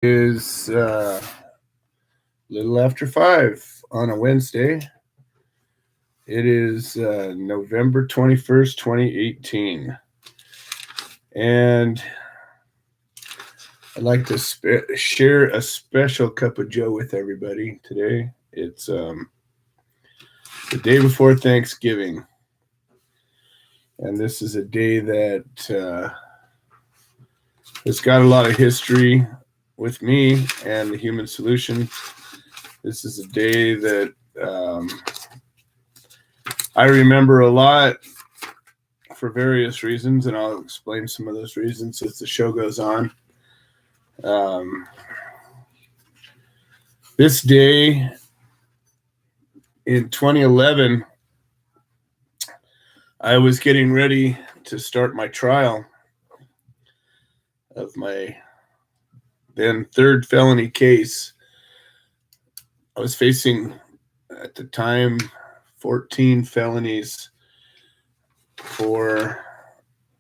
Is little after 5 on a Wednesday. It is November 21st, 2018. And I'd like to share a special cup of Joe with everybody today. It's the day before Thanksgiving. And this is a day that has got a lot of history with me and the Human Solution. This is a day that I remember a lot for various reasons, and I'll explain some of those reasons as the show goes on. This day in 2011, I was getting ready to start my trial of my then third felony case. I was facing, at the time, 14 felonies for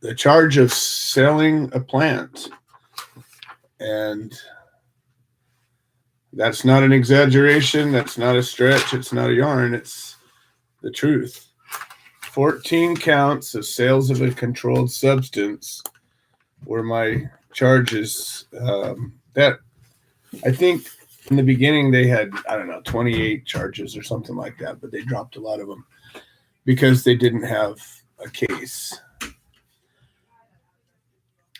the charge of selling a plant. And that's not an exaggeration. That's not a stretch. It's not a yarn. It's the truth. 14 counts of sales of a controlled substance were my charges. That I think in the beginning they had, 28 charges or something like that, but they dropped a lot of them because they didn't have a case.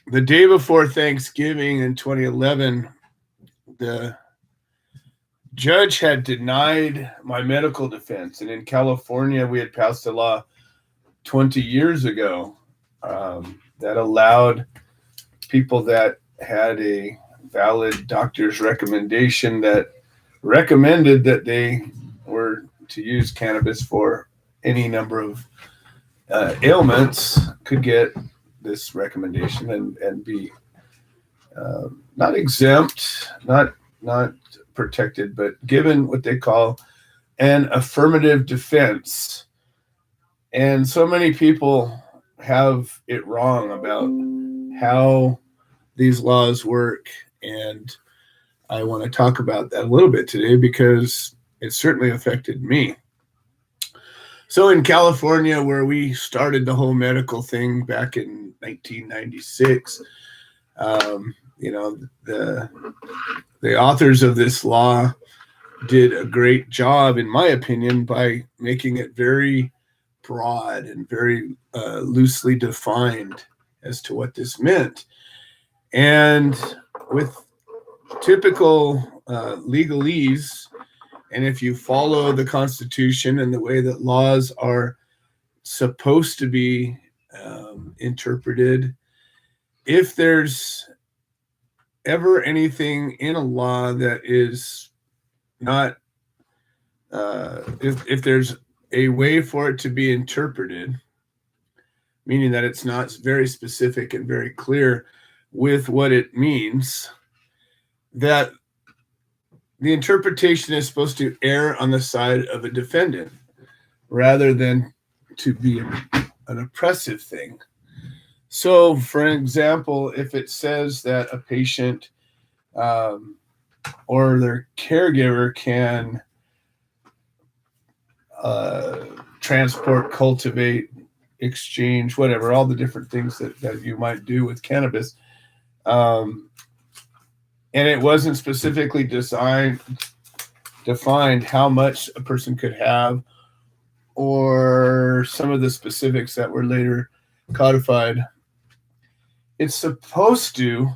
The day before Thanksgiving in 2011, the judge had denied my medical defense. And in California, we had passed a law 20 years ago that allowed people that had a valid doctor's recommendation that recommended that they were to use cannabis for any number of ailments could get this recommendation and be not exempt, not protected, but given what they call an affirmative defense. And so many people have it wrong about how these laws work, and I want to talk about that a little bit today because it certainly affected me. So in California, where we started the whole medical thing back in 1996, the authors of this law did a great job, in my opinion, by making it very broad and very loosely defined as to what this meant. And with typical legalese, and if you follow the Constitution and the way that laws are supposed to be interpreted, if there's ever anything in a law that is not, if there's a way for it to be interpreted, meaning that it's not very specific and very clear with what it means, that the interpretation is supposed to err on the side of a defendant rather than to be an oppressive thing. So, for example, if it says that a patient or their caregiver can transport, cultivate, exchange, whatever, all the different things that you might do with cannabis, and it wasn't specifically defined how much a person could have, or some of the specifics that were later codified, it's supposed to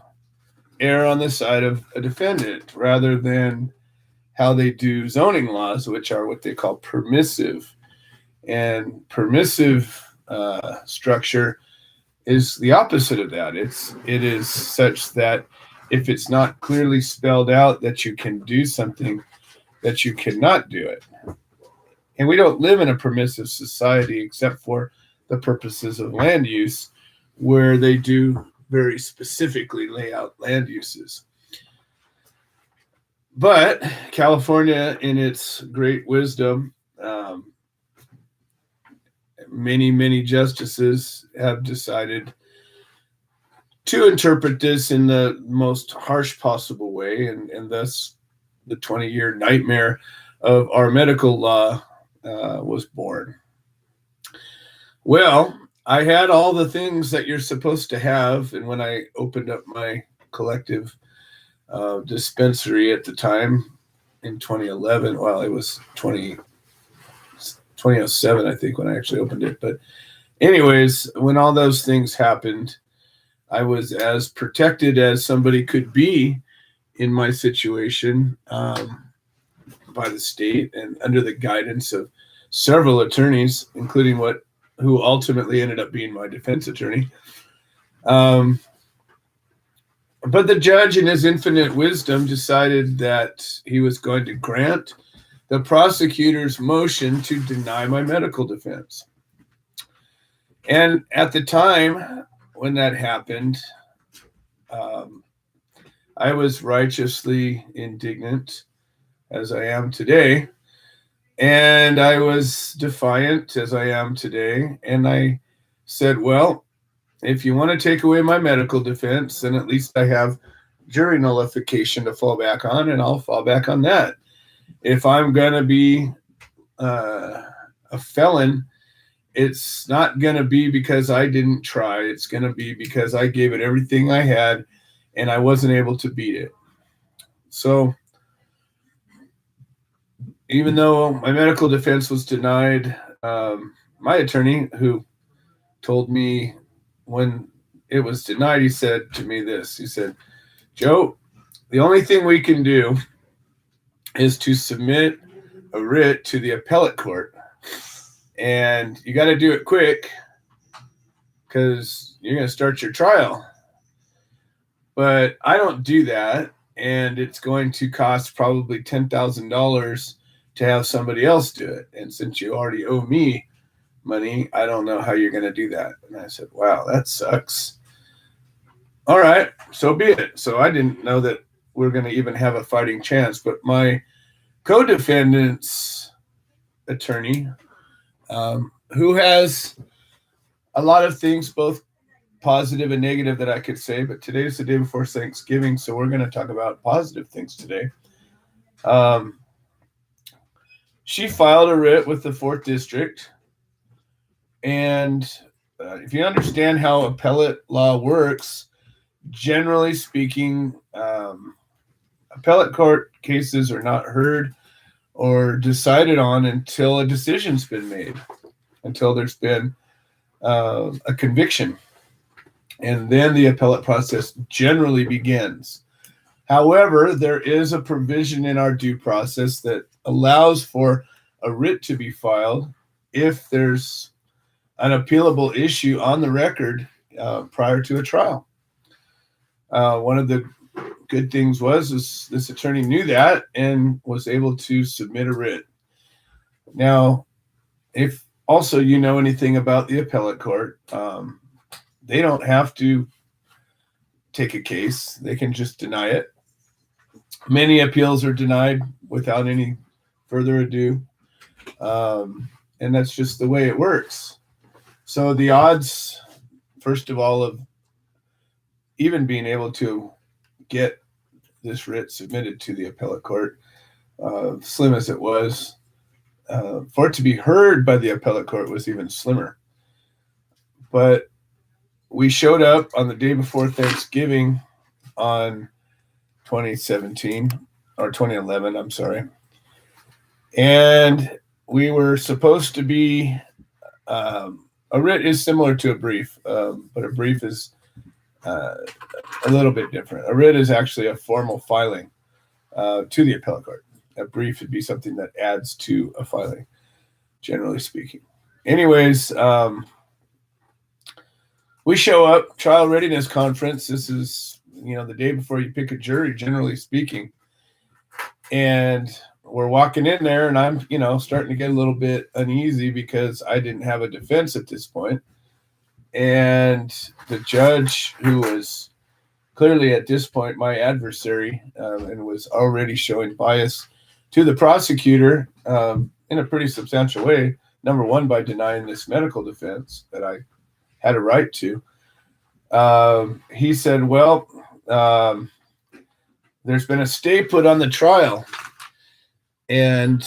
err on the side of a defendant rather than how they do zoning laws, which are what they call permissive. And permissive structure is the opposite of that. It is such that if it's not clearly spelled out that you can do something, that you cannot do it. And we don't live in a permissive society except for the purposes of land use, where they do very specifically lay out land uses. But California, in its great wisdom, many justices have decided to interpret this in the most harsh possible way, and thus the 20-year nightmare of our medical law was born. Well, I had all the things that you're supposed to have, and when I opened up my collective dispensary at the time in 2011, well, it was 2007, I think, when I actually opened it. But anyways, when all those things happened, I was as protected as somebody could be in my situation by the state and under the guidance of several attorneys, including who ultimately ended up being my defense attorney. But the judge, in his infinite wisdom, decided that he was going to grant the prosecutor's motion to deny my medical defense. And at the time when that happened, I was righteously indignant, as I am today, and I was defiant, as I am today, and I said, well, if you want to take away my medical defense, then at least I have jury nullification to fall back on, and I'll fall back on that. If I'm going to be a felon, it's not going to be because I didn't try. It's going to be because I gave it everything I had, and I wasn't able to beat it. So even though my medical defense was denied, my attorney, who told me when it was denied, he said to me this. He said, Joe, the only thing we can do is to submit a writ to the appellate court. And you got to do it quick because you're going to start your trial. But I don't do that, and it's going to cost probably $10,000 to have somebody else do it. And since you already owe me money, I don't know how you're going to do that. And I said, wow, that sucks. All right, so be it. So I didn't know that we're going to even have a fighting chance. But my co-defendant's attorney, who has a lot of things, both positive and negative, that I could say, but today's the day before Thanksgiving, so we're going to talk about positive things today. She filed a writ with the 4th District, and if you understand how appellate law works, generally speaking, appellate court cases are not heard or decided on until a decision's been made, until there's been a conviction. And then the appellate process generally begins. However, there is a provision in our due process that allows for a writ to be filed if there's an appealable issue on the record prior to a trial. One of the good things was this attorney knew that and was able to submit a writ. Now, if also you know anything about the appellate court, they don't have to take a case. They can just deny it. Many appeals are denied without any further ado. And that's just the way it works. So the odds, first of all, of even being able to get this writ submitted to the appellate court, slim as it was, for it to be heard by the appellate court was even slimmer. But we showed up on the day before Thanksgiving on 2017 or 2011, I'm sorry. And we were supposed to be, a writ is similar to a brief, but a brief is a little bit different. A writ is actually a formal filing to the appellate court. A brief would be something that adds to a filing, generally speaking. Anyways, we show up, trial readiness conference. This is, the day before you pick a jury, generally speaking. And we're walking in there, and I'm, starting to get a little bit uneasy because I didn't have a defense at this point. And the judge, who was clearly at this point my adversary, and was already showing bias to the prosecutor in a pretty substantial way, number one, by denying this medical defense that I had a right to. he said, well, there's been a stay put on the trial, and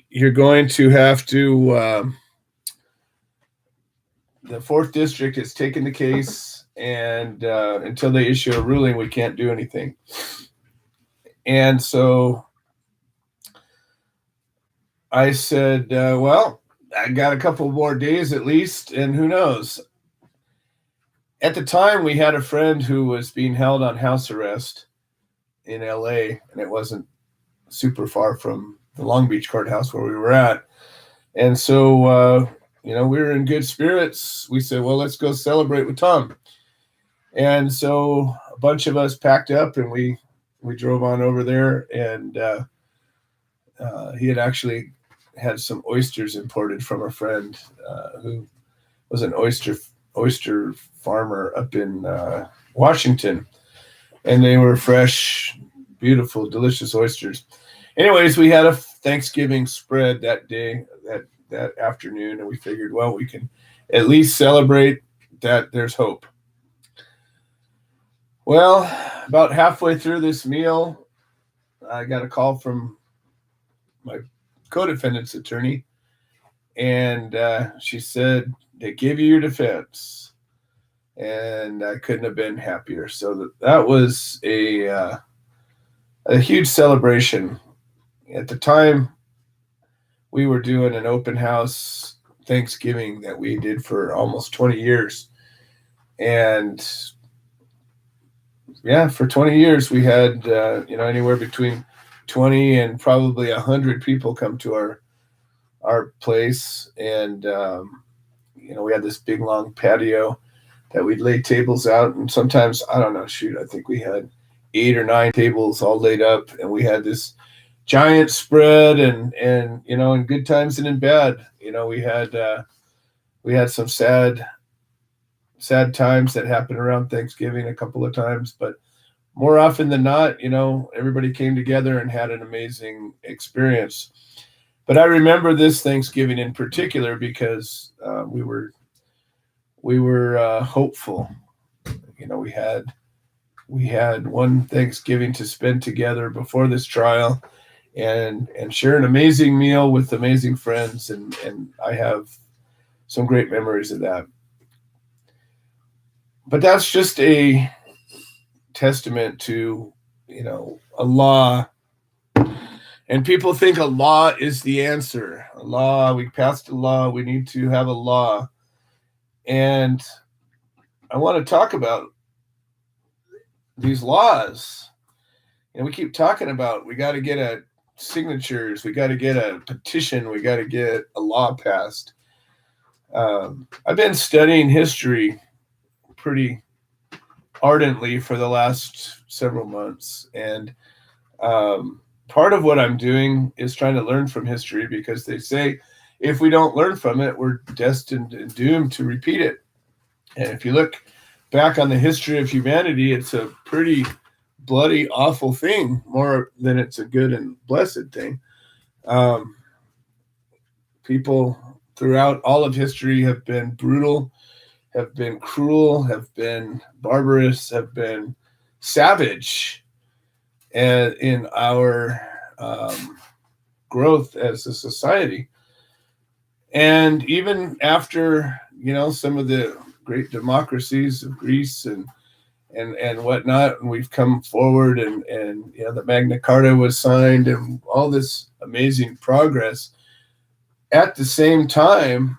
you're going to have to, the 4th District has taken the case, and until they issue a ruling, we can't do anything. And so I said, well, I got a couple more days at least, and who knows? At the time, we had a friend who was being held on house arrest in LA, and it wasn't super far from the Long Beach courthouse where we were at. And so, we were in good spirits. We said, well, let's go celebrate with Tom. And so a bunch of us packed up, and we drove on over there, and he had actually had some oysters imported from a friend who was an oyster farmer up in Washington, and they were fresh, beautiful, delicious oysters. Anyways, we had a Thanksgiving spread that day, that afternoon, and we figured, well, we can at least celebrate that there's hope. Well, about halfway through this meal, I got a call from my co-defendant's attorney, and she said, they give you your defense. And I couldn't have been happier. So that was a huge celebration. At the time, we were doing an open house Thanksgiving that we did for almost 20 years. And yeah, for 20 years, we had, anywhere between 20 and probably 100 people come to our place. And, we had this big, long patio that we'd lay tables out. And sometimes, I don't know, I think we had 8 or 9 tables all laid up. And we had this giant spread, and in good times and in bad. We had some sad times that happened around Thanksgiving a couple of times, but more often than not, everybody came together and had an amazing experience. But I remember this Thanksgiving in particular because we were hopeful. We had one Thanksgiving to spend together before this trial, and share an amazing meal with amazing friends, and I have some great memories of that. But that's just a testament to, a law. And people think a law is the answer. A law, we passed a law, we need to have a law. And I want to talk about these laws. We keep talking about, we got to get signatures, we got to get a petition, we got to get a law passed. I've been studying history pretty ardently for the last several months. And part of what I'm doing is trying to learn from history, because they say if we don't learn from it, we're destined and doomed to repeat it. And if you look back on the history of humanity, it's a pretty bloody, awful thing, more than it's a good and blessed thing. People throughout all of history have been brutal, have been cruel, have been barbarous, have been savage in our growth as a society. And even after, some of the great democracies of Greece and whatnot, and we've come forward, and the Magna Carta was signed, and all this amazing progress. At the same time,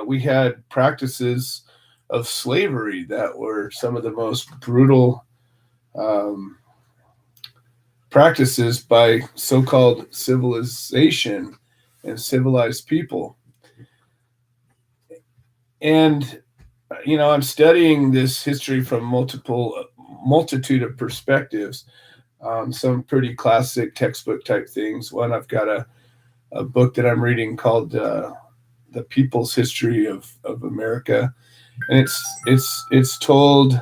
we had practices of slavery that were some of the most brutal practices by so-called civilization and civilized people. And I'm studying this history from multitude of perspectives. Some pretty classic textbook type things. One, I've got a book that I'm reading called The People's History of America, and it's told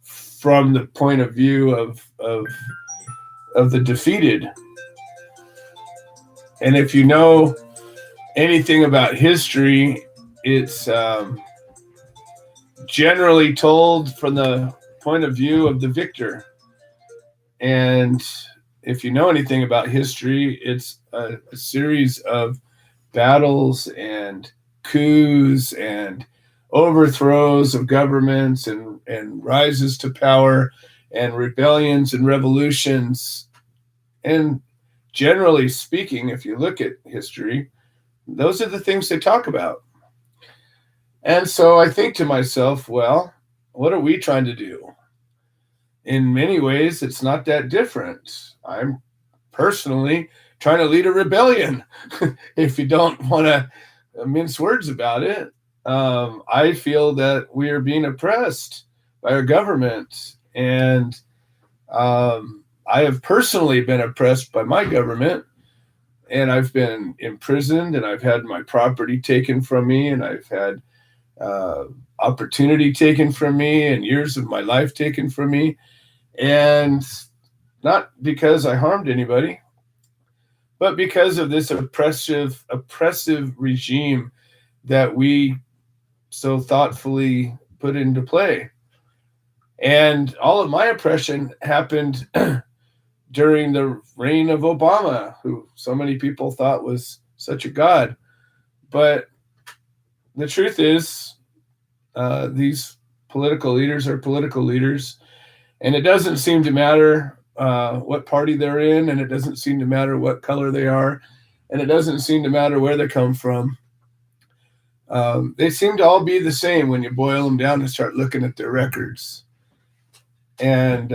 from the point of view of the defeated. And if you know anything about history, it's generally told from the point of view of the victor. And if you know anything about history, it's a series of battles and coups and overthrows of governments and rises to power and rebellions and revolutions. And generally speaking, if you look at history, those are the things they talk about. And so I think to myself, well, what are we trying to do? In many ways, it's not that different. I'm personally trying to lead a rebellion, if you don't want to mince words about it. I feel that we are being oppressed by our government. And I have personally been oppressed by my government. And I've been imprisoned, and I've had my property taken from me, and I've had opportunity taken from me, and years of my life taken from me. And not because I harmed anybody, but because of this oppressive regime that we so thoughtfully put into play. And all of my oppression happened during the reign of Obama, who so many people thought was such a god. But the truth is, these political leaders are political leaders. And it doesn't seem to matter what party they're in, and it doesn't seem to matter what color they are, and it doesn't seem to matter where they come from. They seem to all be the same when you boil them down and start looking at their records. And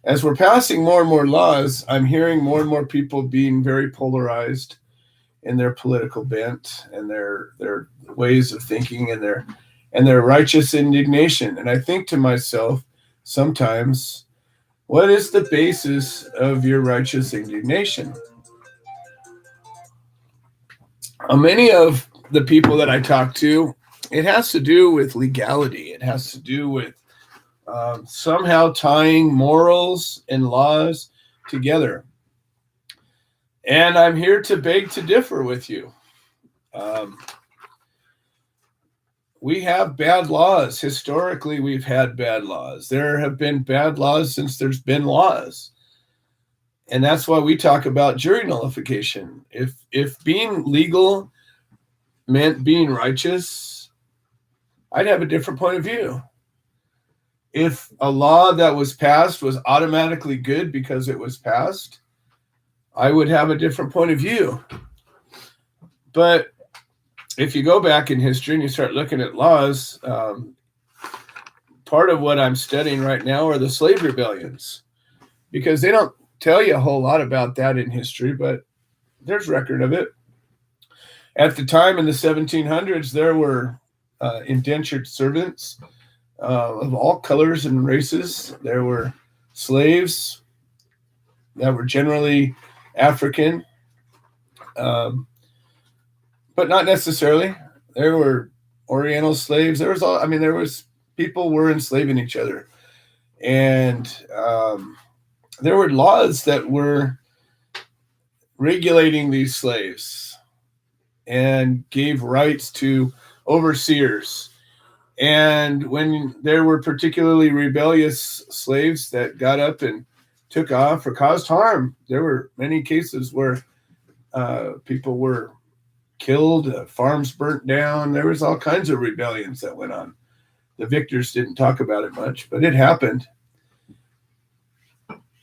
as we're passing more and more laws, I'm hearing more and more people being very polarized in their political bent and their ways of thinking and their righteous indignation. And I think to myself sometimes, what is the basis of your righteous indignation? Many of the people that I talk to, it has to do with legality. It has to do with somehow tying morals and laws together. And I'm here to beg to differ with you. We have bad laws. Historically, we've had bad laws. There have been bad laws since there's been laws. And that's why we talk about jury nullification. If being legal meant being righteous, I'd have a different point of view. If a law that was passed was automatically good because it was passed, I would have a different point of view. But if you go back in history and you start looking at laws, part of what I'm studying right now are the slave rebellions, because they don't tell you a whole lot about that in history, but there's record of it. At the time in the 1700s, there were indentured servants of all colors and races. There were slaves that were generally African, but not necessarily. There were Oriental slaves. There was people were enslaving each other. And there were laws that were regulating these slaves and gave rights to overseers. And when there were particularly rebellious slaves that got up and took off or caused harm, there were many cases where people were killed, farms burnt down. There was all kinds of rebellions that went on. The victors didn't talk about it much, but it happened.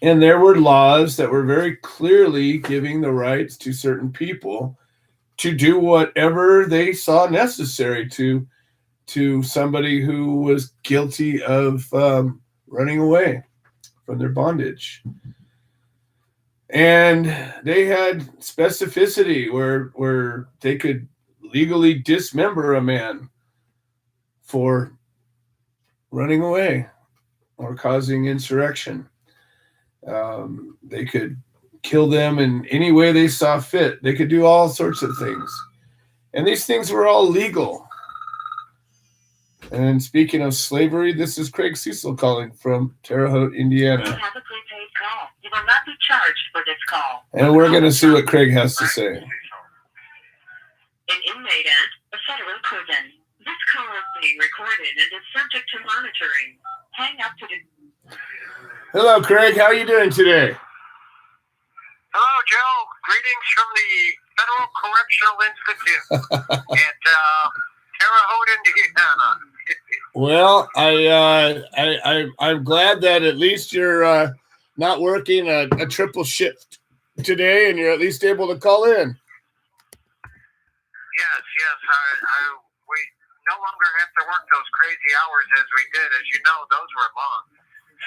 And there were laws that were very clearly giving the rights to certain people to do whatever they saw necessary to somebody who was guilty of running away from their bondage. And they had specificity where they could legally dismember a man for running away or causing insurrection. They could kill them in any way they saw fit. They could do all sorts of things. And these things were all legal. And speaking of slavery, this is Craig Cecil calling from Terre Haute, Indiana. You have a prepaid call. You will not be charged for this call. And we're going to see what Craig has to say. An inmate at a federal prison. This call being recorded and is subject to monitoring. Hang up to the... Hello, Craig. How are you doing today? Hello, Joe. Greetings from the Federal Correctional Institute at Terre Haute, Indiana. Well, I'm glad that at least you're not working a triple shift today, and you're at least able to call in. Yes. We no longer have to work those crazy hours as we did. As you know, those were long.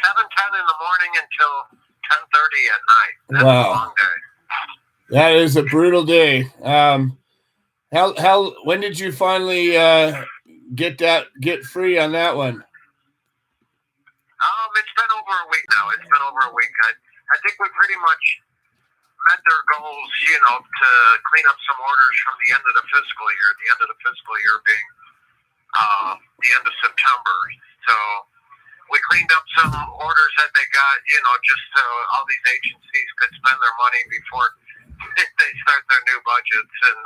7:10 in the morning until 10:30 at night. That's Wow. a long day. That is a brutal day. When did you finally get free on that one? It's been over a week now. I think we pretty much met their goals, to clean up some orders from the end of the fiscal year. The end of the fiscal year being the end of September. So we cleaned up some orders that they got, just so all these agencies could spend their money before they start their new budgets. And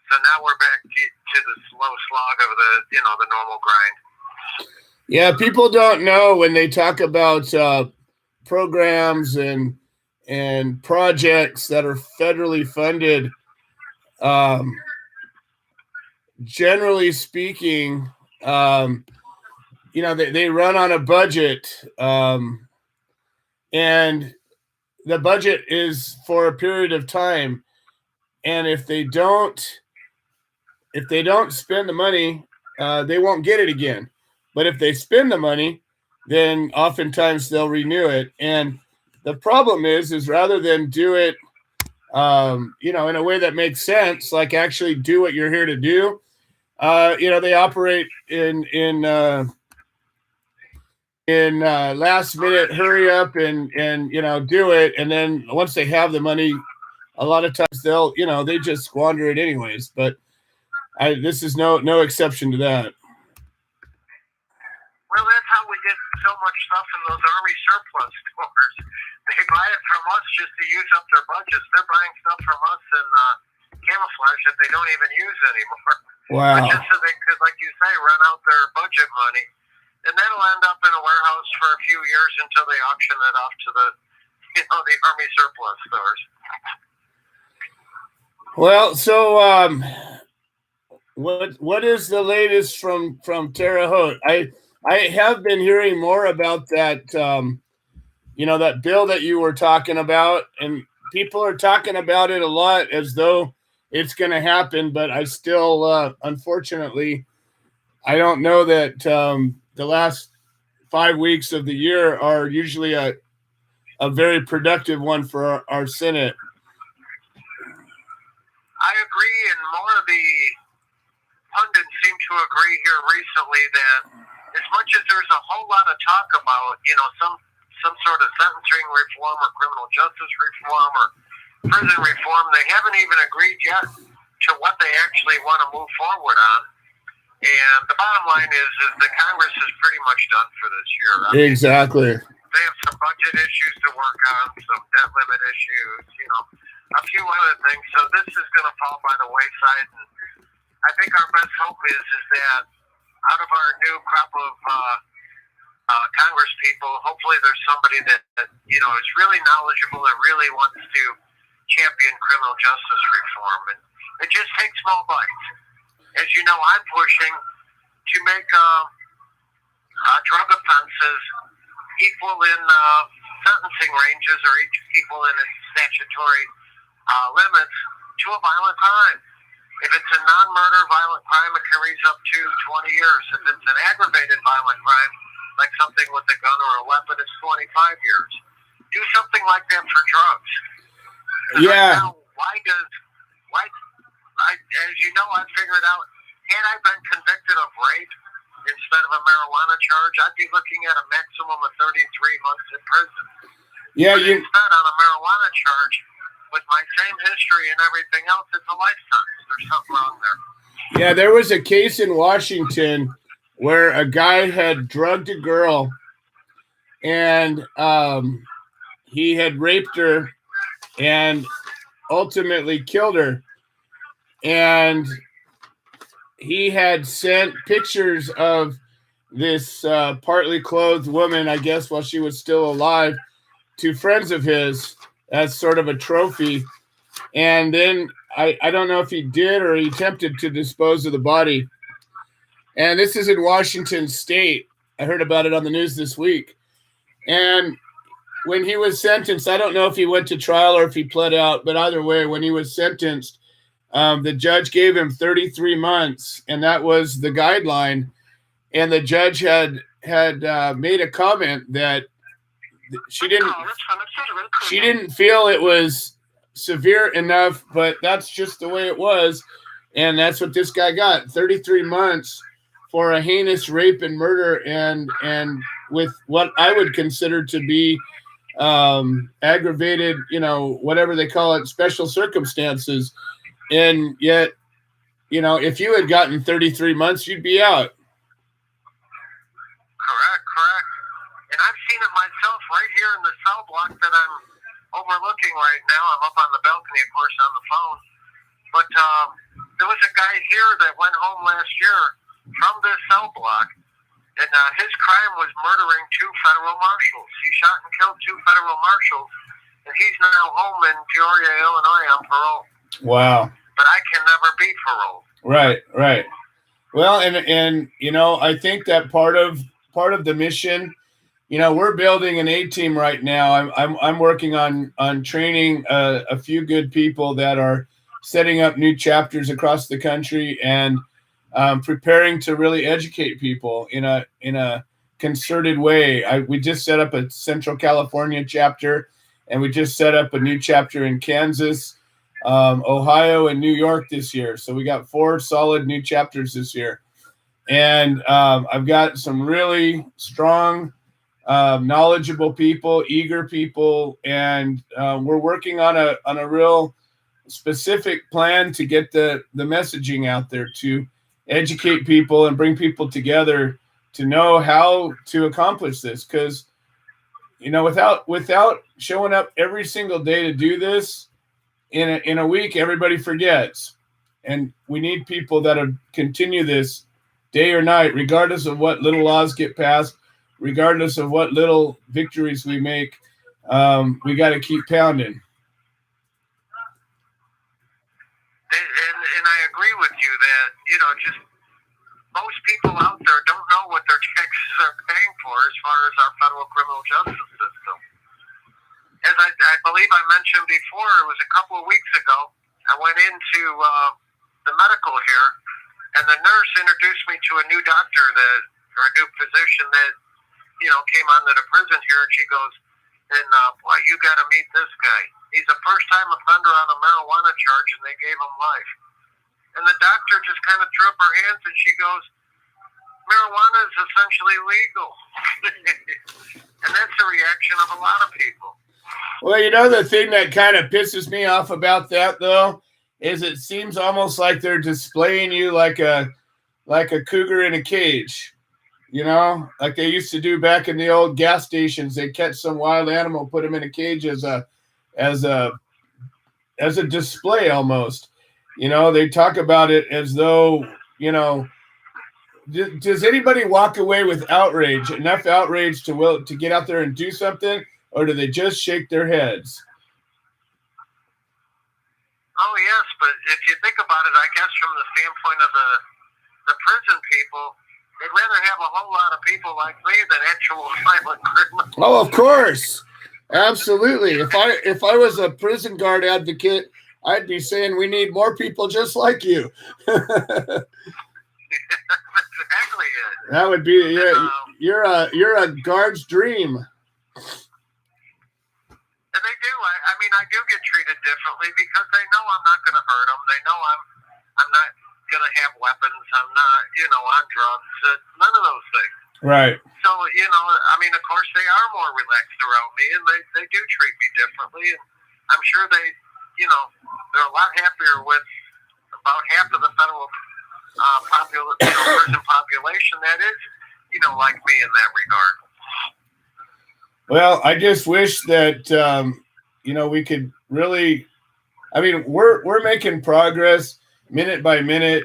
so now we're back to the slow slog of the normal grind. Yeah, people don't know when they talk about programs and projects that are federally funded. Generally speaking, they run on a budget, and the budget is for a period of time. And if they don't spend the money, they won't get it again. But if they spend the money, then oftentimes they'll renew it. And the problem is rather than do it, in a way that makes sense, like actually do what you're here to do, they operate in last minute hurry up and do it. And then once they have the money, a lot of times they just squander it anyways. But this is no exception to that. Well, that's how we get so much stuff in those Army surplus stores. They buy it from us just to use up their budgets. They're buying stuff from us in camouflage that they don't even use anymore. Wow. But just so they could, like you say, run out their budget money. And that'll end up in a warehouse for a few years until they auction it off to the Army surplus stores. Well, so what is the latest from Terre Haute? I have been hearing more about that, that bill that you were talking about, and people are talking about it a lot as though it's going to happen. But I still, unfortunately, I don't know that the last 5 weeks of the year are usually a very productive one for our Senate. I agree, and more of the pundits seem to agree here recently that as much as there's a whole lot of talk about, some sort of sentencing reform or criminal justice reform or prison reform, they haven't even agreed yet to what they actually want to move forward on. And the bottom line is the Congress is pretty much done for this year. Exactly. They have some budget issues to work on, some debt limit issues, a few other things. So this is going to fall by the wayside. And I think our best hope is that out of our new crop of Congress people, hopefully there's somebody that is really knowledgeable and really wants to champion criminal justice reform. And it just takes small bites. As you know, I'm pushing to make drug offenses equal in sentencing ranges or equal in its statutory limits to a violent crime. If it's a non-murder violent crime, it can reach up to 20 years. If it's an aggravated violent crime, like something with a gun or a weapon, it's 25 years. Do something like that for drugs. Yeah. Right now, as you know, I figured out, had I been convicted of rape instead of a marijuana charge, I'd be looking at a maximum of 33 months in prison. Yeah, but instead, on a marijuana charge, with my same history and everything else, it's a lifetime. There's something wrong there. Yeah, there was a case in Washington where a guy had drugged a girl, and he had raped her and ultimately killed her. And he had sent pictures of this partly clothed woman, I guess, while she was still alive, to friends of his as sort of a trophy. And then I don't know if he did or he attempted to dispose of the body. And this is in Washington State. I heard about it on the news this week. And when he was sentenced, I don't know if he went to trial or if he pled out, but either way, when he was sentenced, the judge gave him 33 months, and that was the guideline. And the judge had made a comment that she didn't feel it was severe enough, but that's just the way it was. And that's what this guy got, 33 months for a heinous rape and murder, and with what I would consider to be aggravated, whatever they call it, special circumstances. And yet, if you had gotten 33 months, you'd be out. Correct. And I've seen it myself right here in the cell block that I'm overlooking right now. I'm up on the balcony, of course, on the phone. But there was a guy here that went home last year from this cell block, and his crime was murdering 2 federal marshals. He shot and killed 2 federal marshals, and he's now home in Peoria, Illinois on parole. Wow. But I can never be paroled. Right. Well, and I think that part of the mission, we're building an A-team right now. I'm working on training a few good people that are setting up new chapters across the country and preparing to really educate people in a concerted way. We just set up a Central California chapter, and we just set up a new chapter in Kansas, Ohio, and New York this year. So we got 4 solid new chapters this year. And I've got some really strong, knowledgeable people, eager people, and we're working on a real specific plan to get the messaging out there, to educate people and bring people together to know how to accomplish this. Because without showing up every single day to do this, in a week everybody forgets, and we need people that continue this day or night, regardless of what little laws get passed, regardless of what little victories we make. We got to keep pounding. And I agree with you that, just most people out there don't know what their taxes are paying for as far as our federal criminal justice system. As I believe I mentioned before, it was a couple of weeks ago, I went into the medical here, and the nurse introduced me to a new doctor or a new physician that, came onto the prison here, and she goes, boy, you got to meet this guy. He's a first-time offender on a marijuana charge, and they gave him life. And the doctor just kind of threw up her hands, and she goes, marijuana is essentially legal. And that's the reaction of a lot of people. Well, the thing that kind of pisses me off about that, though, is it seems almost like they're displaying you like a cougar in a cage, like they used to do back in the old gas stations. They catch some wild animal, put him in a cage as a display almost. They talk about it as though, does anybody walk away with enough outrage to get out there and do something, or do they just shake their heads? Oh, yes, but if you think about it, I guess from the standpoint of the prison people, they'd rather have a whole lot of people like me than actual violent criminals. Oh, of course. Absolutely. If I was a prison guard advocate, I'd be saying we need more people just like you. That's exactly it. That would be you're a guard's dream. And they do. I do get treated differently because they know I'm not going to hurt them. They know I'm not going to have weapons. I'm not, on drugs. None of those things. Right. So, of course, they are more relaxed around me, and they do treat me differently. And I'm sure they're a lot happier with about half of the federal prison population that is, like me in that regard. Well, I just wish that we could really. We're making progress, minute by minute,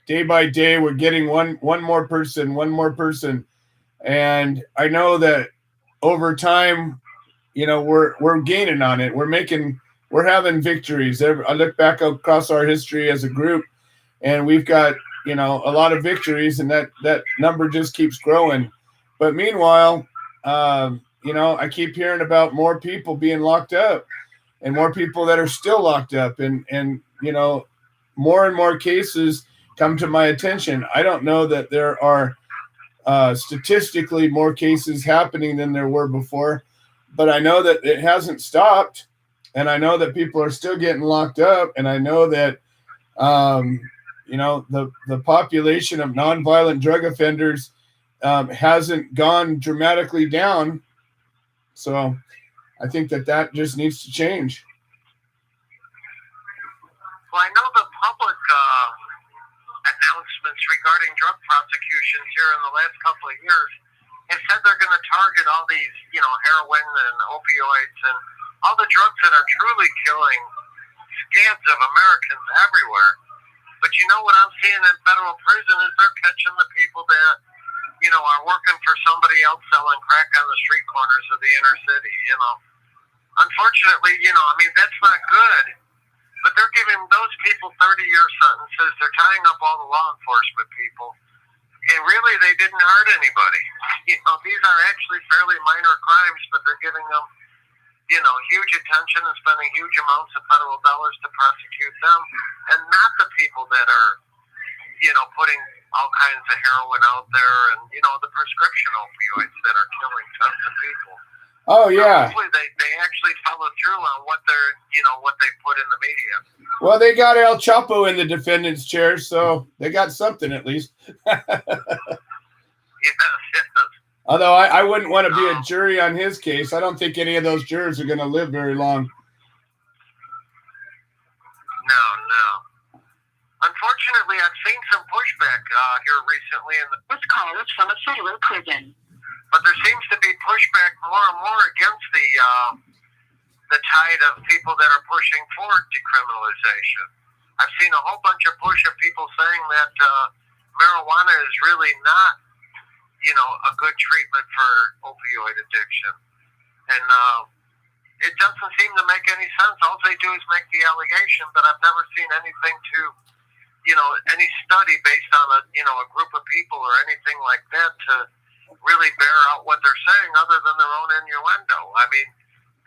day by day, we're getting one more person. And I know that over time, we're gaining on it. We're having victories. I look back across our history as a group, and we've got, a lot of victories, and that number just keeps growing. But meanwhile, I keep hearing about more people being locked up and more people that are still locked up, and more and more cases come to my attention. I don't know that there are statistically more cases happening than there were before, but I know that it hasn't stopped, and I know that people are still getting locked up, and I know that the population of nonviolent drug offenders hasn't gone dramatically down. So I think that just needs to change. Well, I know the public announcements regarding drug prosecutions here in the last couple of years have said they're going to target all these, heroin and opioids and all the drugs that are truly killing scads of Americans everywhere. But what I'm seeing in federal prison is they're catching the people that, are working for somebody else selling crack on the street corners of the inner city, Unfortunately, that's not good. But they're giving those people 30-year sentences. They're tying up all the law enforcement people. And really, they didn't hurt anybody. These are actually fairly minor crimes, but they're giving them, huge attention and spending huge amounts of federal dollars to prosecute them, and not the people that are, putting all kinds of heroin out there and, the prescription opioids that are killing tons of people. Oh, yeah. So hopefully they actually follow through on what what they put in the media. Well, they got El Chapo in the defendant's chair, so they got something at least. Yes. Although I wouldn't want to be a jury on his case. I don't think any of those jurors are going to live very long. No. Unfortunately, I've seen some pushback here recently in This call is from a federal prison. But there seems to be pushback more and more against the tide of people that are pushing for decriminalization. I've seen a whole bunch of push of people saying that marijuana is really not, a good treatment for opioid addiction. And it doesn't seem to make any sense. All they do is make the allegation, but I've never seen anything to, any study based on a group of people or anything like that to really bear out what they're saying other than their own innuendo. I mean,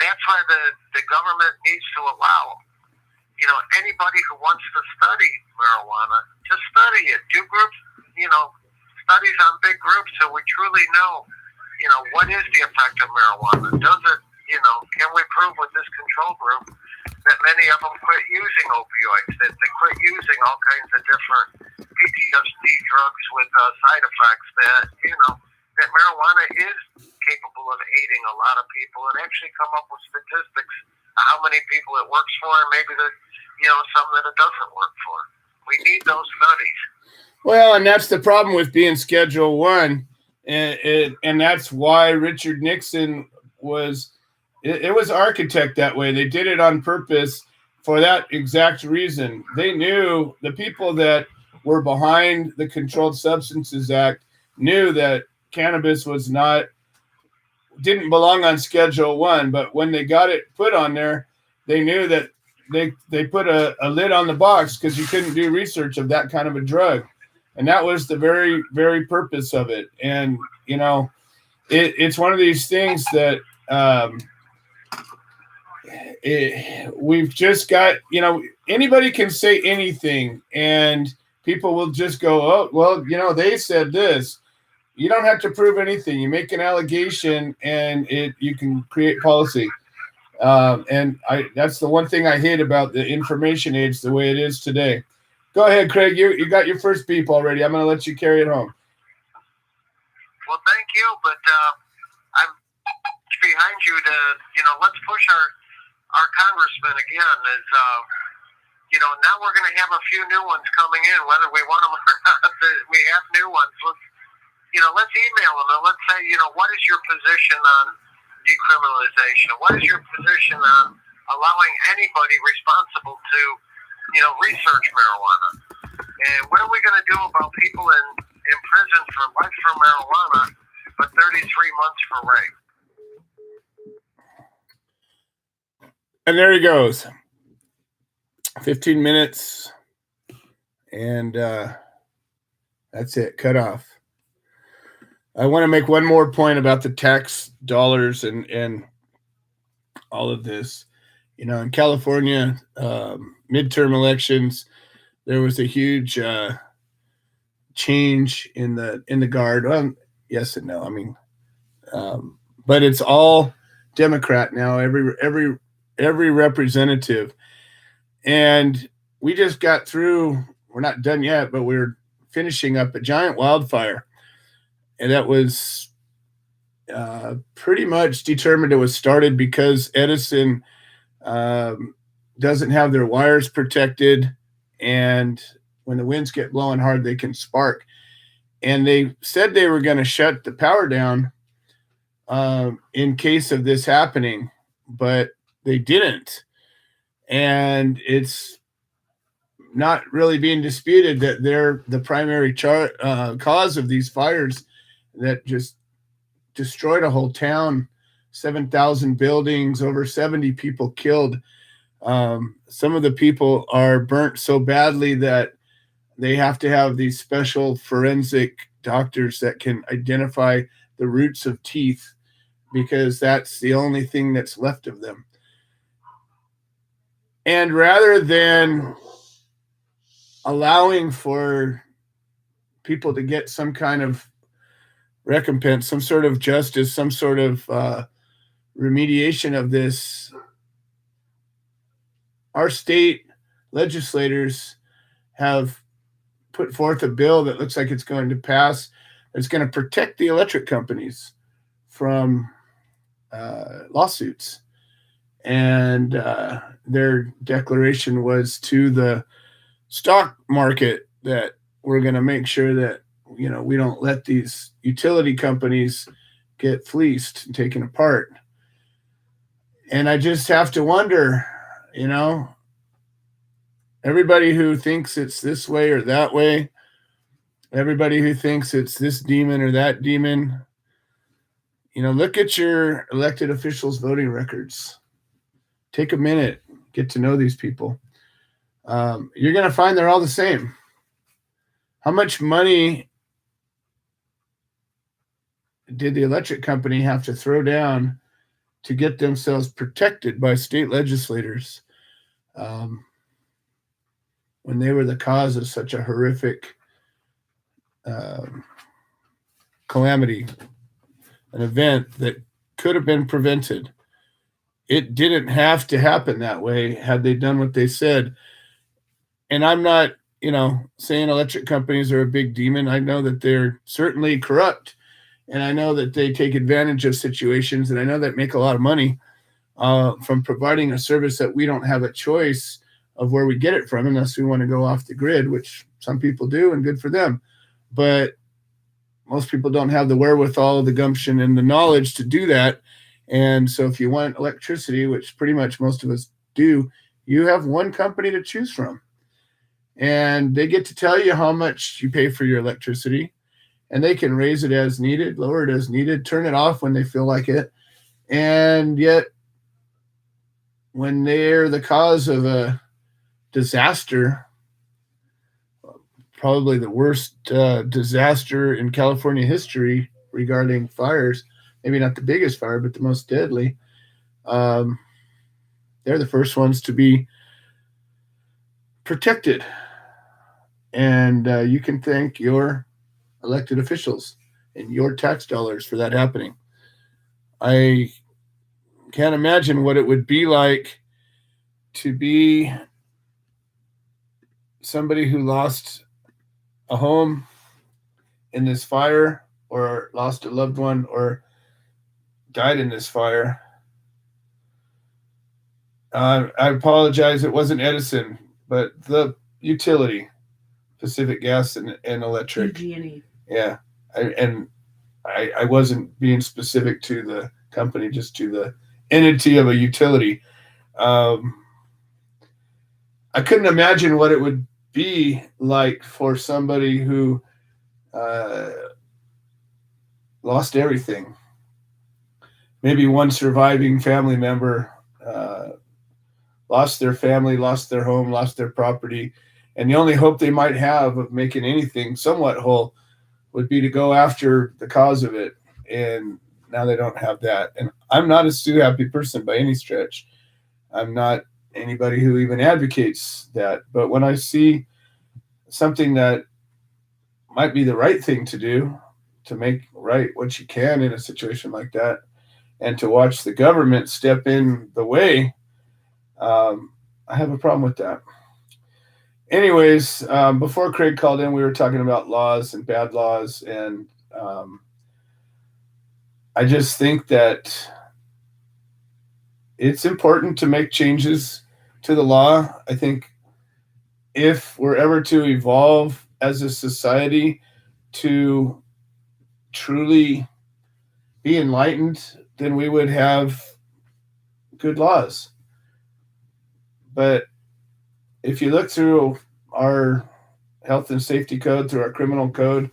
that's why the government needs to allow, anybody who wants to study marijuana to study it. Do groups, studies on big groups so we truly know, what is the effect of marijuana? Does it, can we prove with this control group that many of them quit using opioids, that they quit using all kinds of different PTSD drugs with side effects, that, that marijuana is capable of aiding a lot of people, and actually come up with statistics of how many people it works for, and maybe some that it doesn't work for. We need those studies. Well, and that's the problem with being Schedule I, and that's why Richard Nixon was architect that way. They did it on purpose for that exact reason. They knew the people that were behind the Controlled Substances Act knew that cannabis didn't belong on Schedule I, but when they got it put on there, they knew that they put a lid on the box because you couldn't do research of that kind of a drug. And that was the very, very purpose of it. And, it's one of these things that we've just got, anybody can say anything and people will just go, oh, well, they said this. You don't have to prove anything. You make an allegation and you can create policy. And that's the one thing I hate about the information age the way it is today. Go ahead, Craig. You got your first beep already. I'm going to let you carry it home. Well, thank you, but I'm behind you to, let's push our congressman again. Now we're going to have a few new ones coming in, whether we want them or not. We have new ones. Let's email them and let's say, what is your position on decriminalization? What is your position on allowing anybody responsible to research marijuana. And what are we going to do about people in prison for life for marijuana, but 33 months for rape? And there he goes. 15 minutes. And that's it. Cut off. I want to make one more point about the tax dollars and all of this. In California, midterm elections, there was a huge change in the guard. Well, yes and no. I mean, but it's all Democrat now. Every representative, and we just got through. We're not done yet, but we're finishing up a giant wildfire, and that was pretty much determined. It was started because Edison doesn't have their wires protected, and when the winds get blowing hard, they can spark. And they said they were going to shut the power down in case of this happening, but they didn't. And it's not really being disputed that they're the primary cause of these fires that just destroyed a whole town, 7,000 buildings, over 70 people killed. Some of the people are burnt so badly that they have to have these special forensic doctors that can identify the roots of teeth, because that's the only thing that's left of them. And rather than allowing for people to get some kind of recompense, some sort of justice, some sort of remediation of this, our state legislators have put forth a bill that looks like it's going to pass. It's going to protect the electric companies from lawsuits. And their declaration was to the stock market that we're going to make sure that, we don't let these utility companies get fleeced and taken apart. And I just have to wonder, everybody who thinks it's this way or that way, everybody who thinks it's this demon or that demon, look at your elected officials' voting records. Take a minute, get to know these people. You're going to find they're all the same. How much money did the electric company have to throw down to get themselves protected by state legislators when they were the cause of such a horrific calamity, an event that could have been prevented? It didn't have to happen that way had they done what they said. And I'm not, saying electric companies are a big demon. I know that they're certainly corrupt, and I know that they take advantage of situations, and I know that make a lot of money from providing a service that we don't have a choice of where we get it from unless we want to go off the grid, which some people do, and good for them. But most people don't have the wherewithal, the gumption, and the knowledge to do that. And so if you want electricity, which pretty much most of us do, you have one company to choose from. And they get to tell you how much you pay for your electricity. And they can raise it as needed, lower it as needed, turn it off when they feel like it. And yet, when they're the cause of a disaster, probably the worst disaster in California history regarding fires, maybe not the biggest fire, but the most deadly, they're the first ones to be protected. And you can thank your elected officials and your tax dollars for that happening. I can't imagine what it would be like to be somebody who lost a home in this fire, or lost a loved one, or died in this fire. I apologize. It wasn't Edison, but the utility, Pacific Gas and Electric. PG&E. Yeah. I wasn't being specific to the company, just to the entity of a utility. I I couldn't imagine what it would be like for somebody who lost everything. Maybe one surviving family member lost their family, lost their home, lost their property, and the only hope they might have of making anything somewhat whole would be to go after the cause of it. And now they don't have that. And I'm not a Sue Happy person by any stretch. I'm not anybody who even advocates that. But when I see something that might be the right thing to do to make right what you can in a situation like that, and to watch the government step in the way, I have a problem with that. Anyways, before Craig called in, we were talking about laws and bad laws, and I just think that it's important to make changes to the law. I think if we're ever to evolve as a society to truly be enlightened, then we would have good laws. But if you look through our health and safety code, through our criminal code,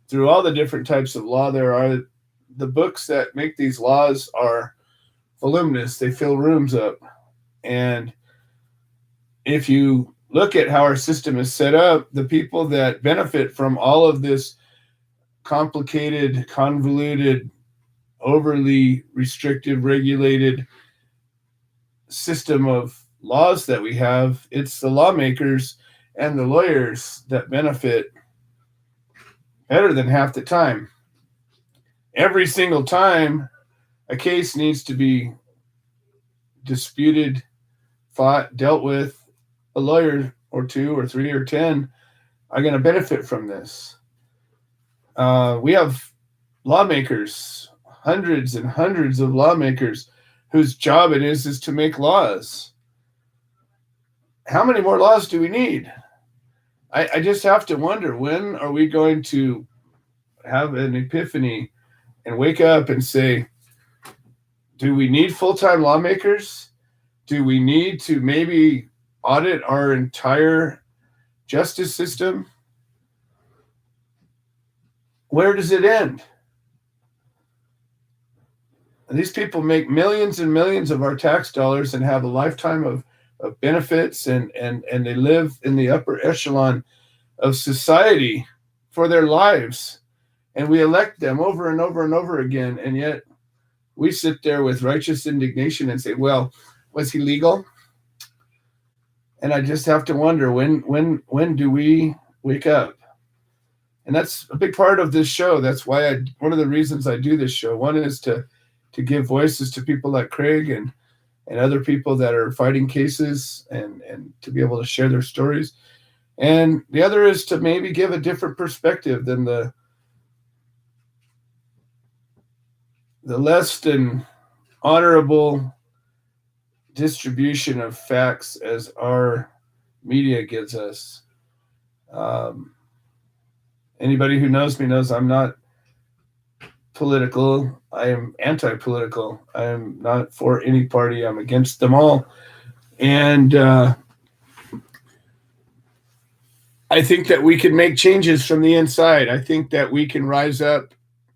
through all the different types of law there are, the books that make these laws are voluminous. They fill rooms up. And if you look at how our system is set up, the people that benefit from all of this complicated, convoluted, overly restrictive, regulated system of laws that we have, it's the lawmakers and the lawyers that benefit better than half the time. Every single time a case needs to be disputed, fought, dealt with, a lawyer or two or three or 10 are going to benefit from this. We have lawmakers, hundreds and hundreds of lawmakers whose job it is to make laws. How many more laws do we need? I just have to wonder, when are we going to have an epiphany and wake up and say, do we need full-time lawmakers? Do we need to maybe audit our entire justice system? Where does it end? And these people make millions and millions of our tax dollars and have a lifetime of benefits, and they live in the upper echelon of society for their lives. And we elect them over and over and over again. And yet we sit there with righteous indignation and say, well, was he legal? And I just have to wonder, when do we wake up? And that's a big part of this show. That's why one of the reasons I do this show. One is to give voices to people like Craig and other people that are fighting cases, and to be able to share their stories. And the other is to maybe give a different perspective than the less than honorable distribution of facts as our media gives us. Anybody who knows me knows I'm not political. I am anti-political. I am not for any party. I'm against them all. And I think that we can make changes from the inside. I think that we can rise up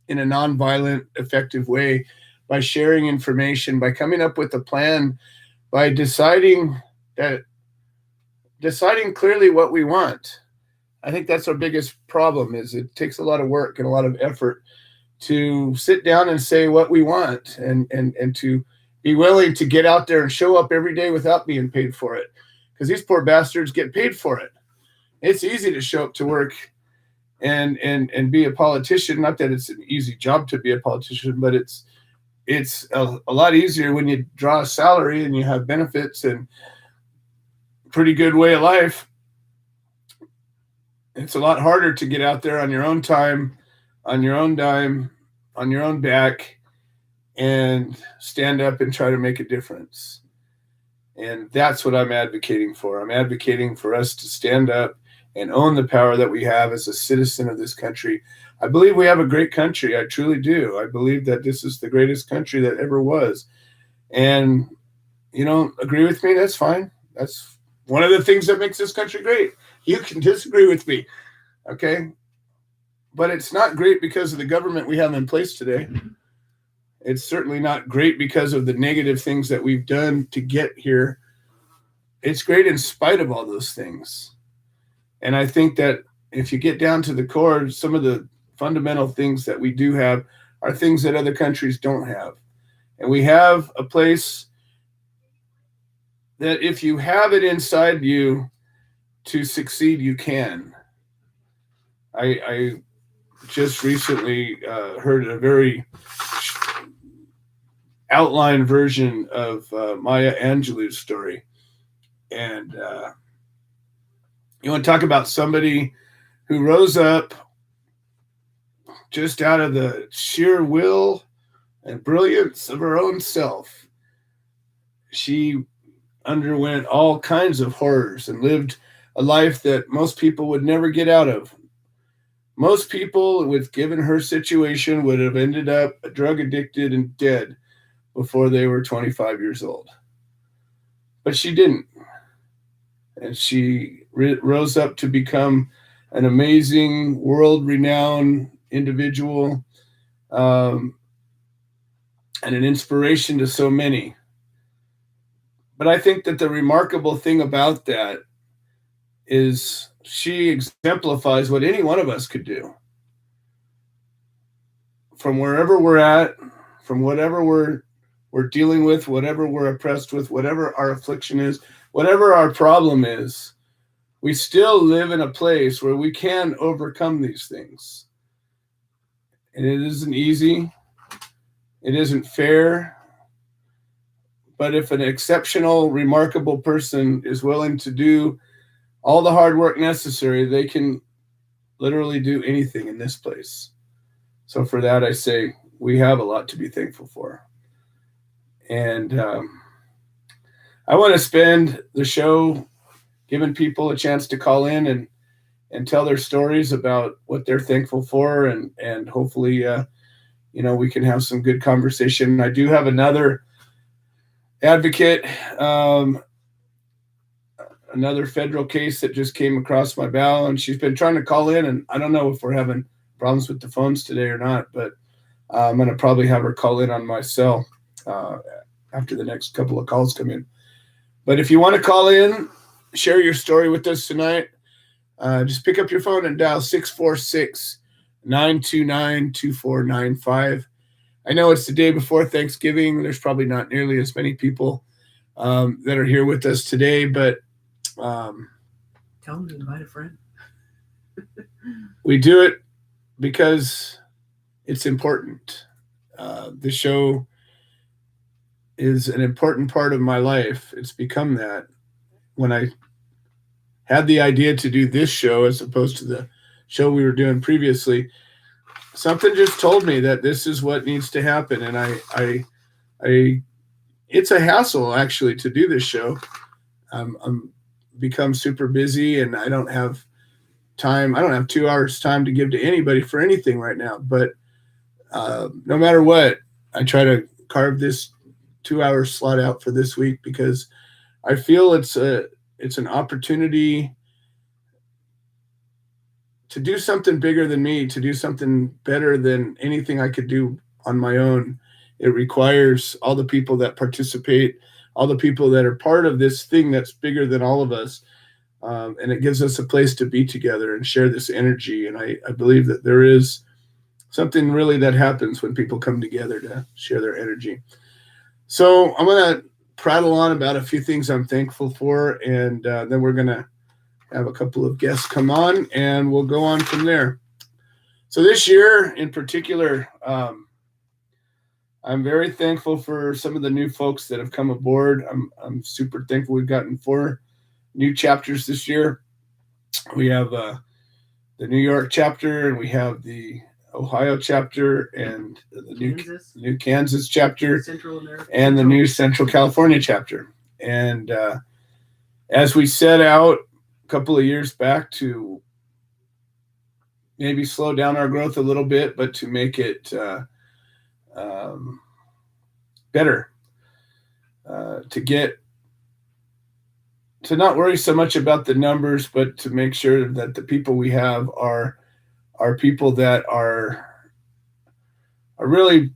in a nonviolent, effective way by sharing information, by coming up with a plan, by deciding clearly what we want. I think that's our biggest problem. Is it takes a lot of work and a lot of effort to sit down and say what we want, and to be willing to get out there and show up every day without being paid for it, because these poor bastards get paid for it. It's easy to show up to work and be a politician. Not that it's an easy job to be a politician, but it's a lot easier when you draw a salary and you have benefits and pretty good way of life. It's a lot harder to get out there on your own time, on your own dime, on your own back, and stand up and try to make a difference. And that's what I'm advocating for. I'm advocating for us to stand up and own the power that we have as a citizen of this country. I believe we have a great country. I truly do. I believe that this is the greatest country that ever was. And you don't agree with me, that's fine. That's one of the things that makes this country great. You can disagree with me, okay? But it's not great because of the government we have in place today. It's certainly not great because of the negative things that we've done to get here. It's great in spite of all those things. And I think that if you get down to the core, some of the fundamental things that we do have are things that other countries don't have. And we have a place that if you have it inside you to succeed, you can. I just recently heard a very outline version of Maya Angelou's story. And you want to talk about somebody who rose up just out of the sheer will and brilliance of her own self. She underwent all kinds of horrors and lived a life that most people would never get out of. Most people, with given her situation, would have ended up drug addicted and dead before they were 25 years old. But she didn't. And she rose up to become an amazing, world-renowned individual, and an inspiration to so many. But I think that the remarkable thing about that is she exemplifies what any one of us could do. From wherever we're at, from whatever we're dealing with, whatever we're oppressed with, whatever our affliction is, whatever our problem is, we still live in a place where we can overcome these things. And it isn't easy. It isn't fair. But if an exceptional, remarkable person is willing to do all the hard work necessary, they can literally do anything in this place. So for that, I say we have a lot to be thankful for. And I want to spend the show giving people a chance to call in and tell their stories about what they're thankful for. And hopefully, we can have some good conversation. I do have another advocate, another federal case that just came across my bow, and she's been trying to call in, and I don't know if we're having problems with the phones today or not, but I'm going to probably have her call in on my cell after the next couple of calls come in. But if you want to call in, share your story with us tonight, just pick up your phone and dial 646-929-2495. I know it's the day before Thanksgiving. There's probably not nearly as many people that are here with us today, but tell them to invite a friend. We do it because it's important. The show is an important part of my life. It's become that. When I had the idea to do this show as opposed to the show we were doing previously, something just told me that this is what needs to happen. And I it's a hassle actually to do this show. I'm become super busy and I don't have time. I don't have 2 hours time to give to anybody for anything right now. But no matter what, I try to carve this 2-hour slot out for this week because I feel it's an opportunity to do something bigger than me, to do something better than anything I could do on my own. It requires all the people that participate, all the people that are part of this thing that's bigger than all of us. And it gives us a place to be together and share this energy. And I believe that there is something really that happens when people come together to share their energy. So I'm going to prattle on about a few things I'm thankful for, and then we're going to have a couple of guests come on, and we'll go on from there. So this year in particular, I'm very thankful for some of the new folks that have come aboard. I'm super thankful we've gotten 4 new chapters this year. We have the New York chapter, and we have the Ohio chapter, and the new Kansas chapter, Central America, and the new Central California chapter. And as we set out a couple of years back to maybe slow down our growth a little bit, but to make it better, to not worry so much about the numbers, but to make sure that the people we have are people that are really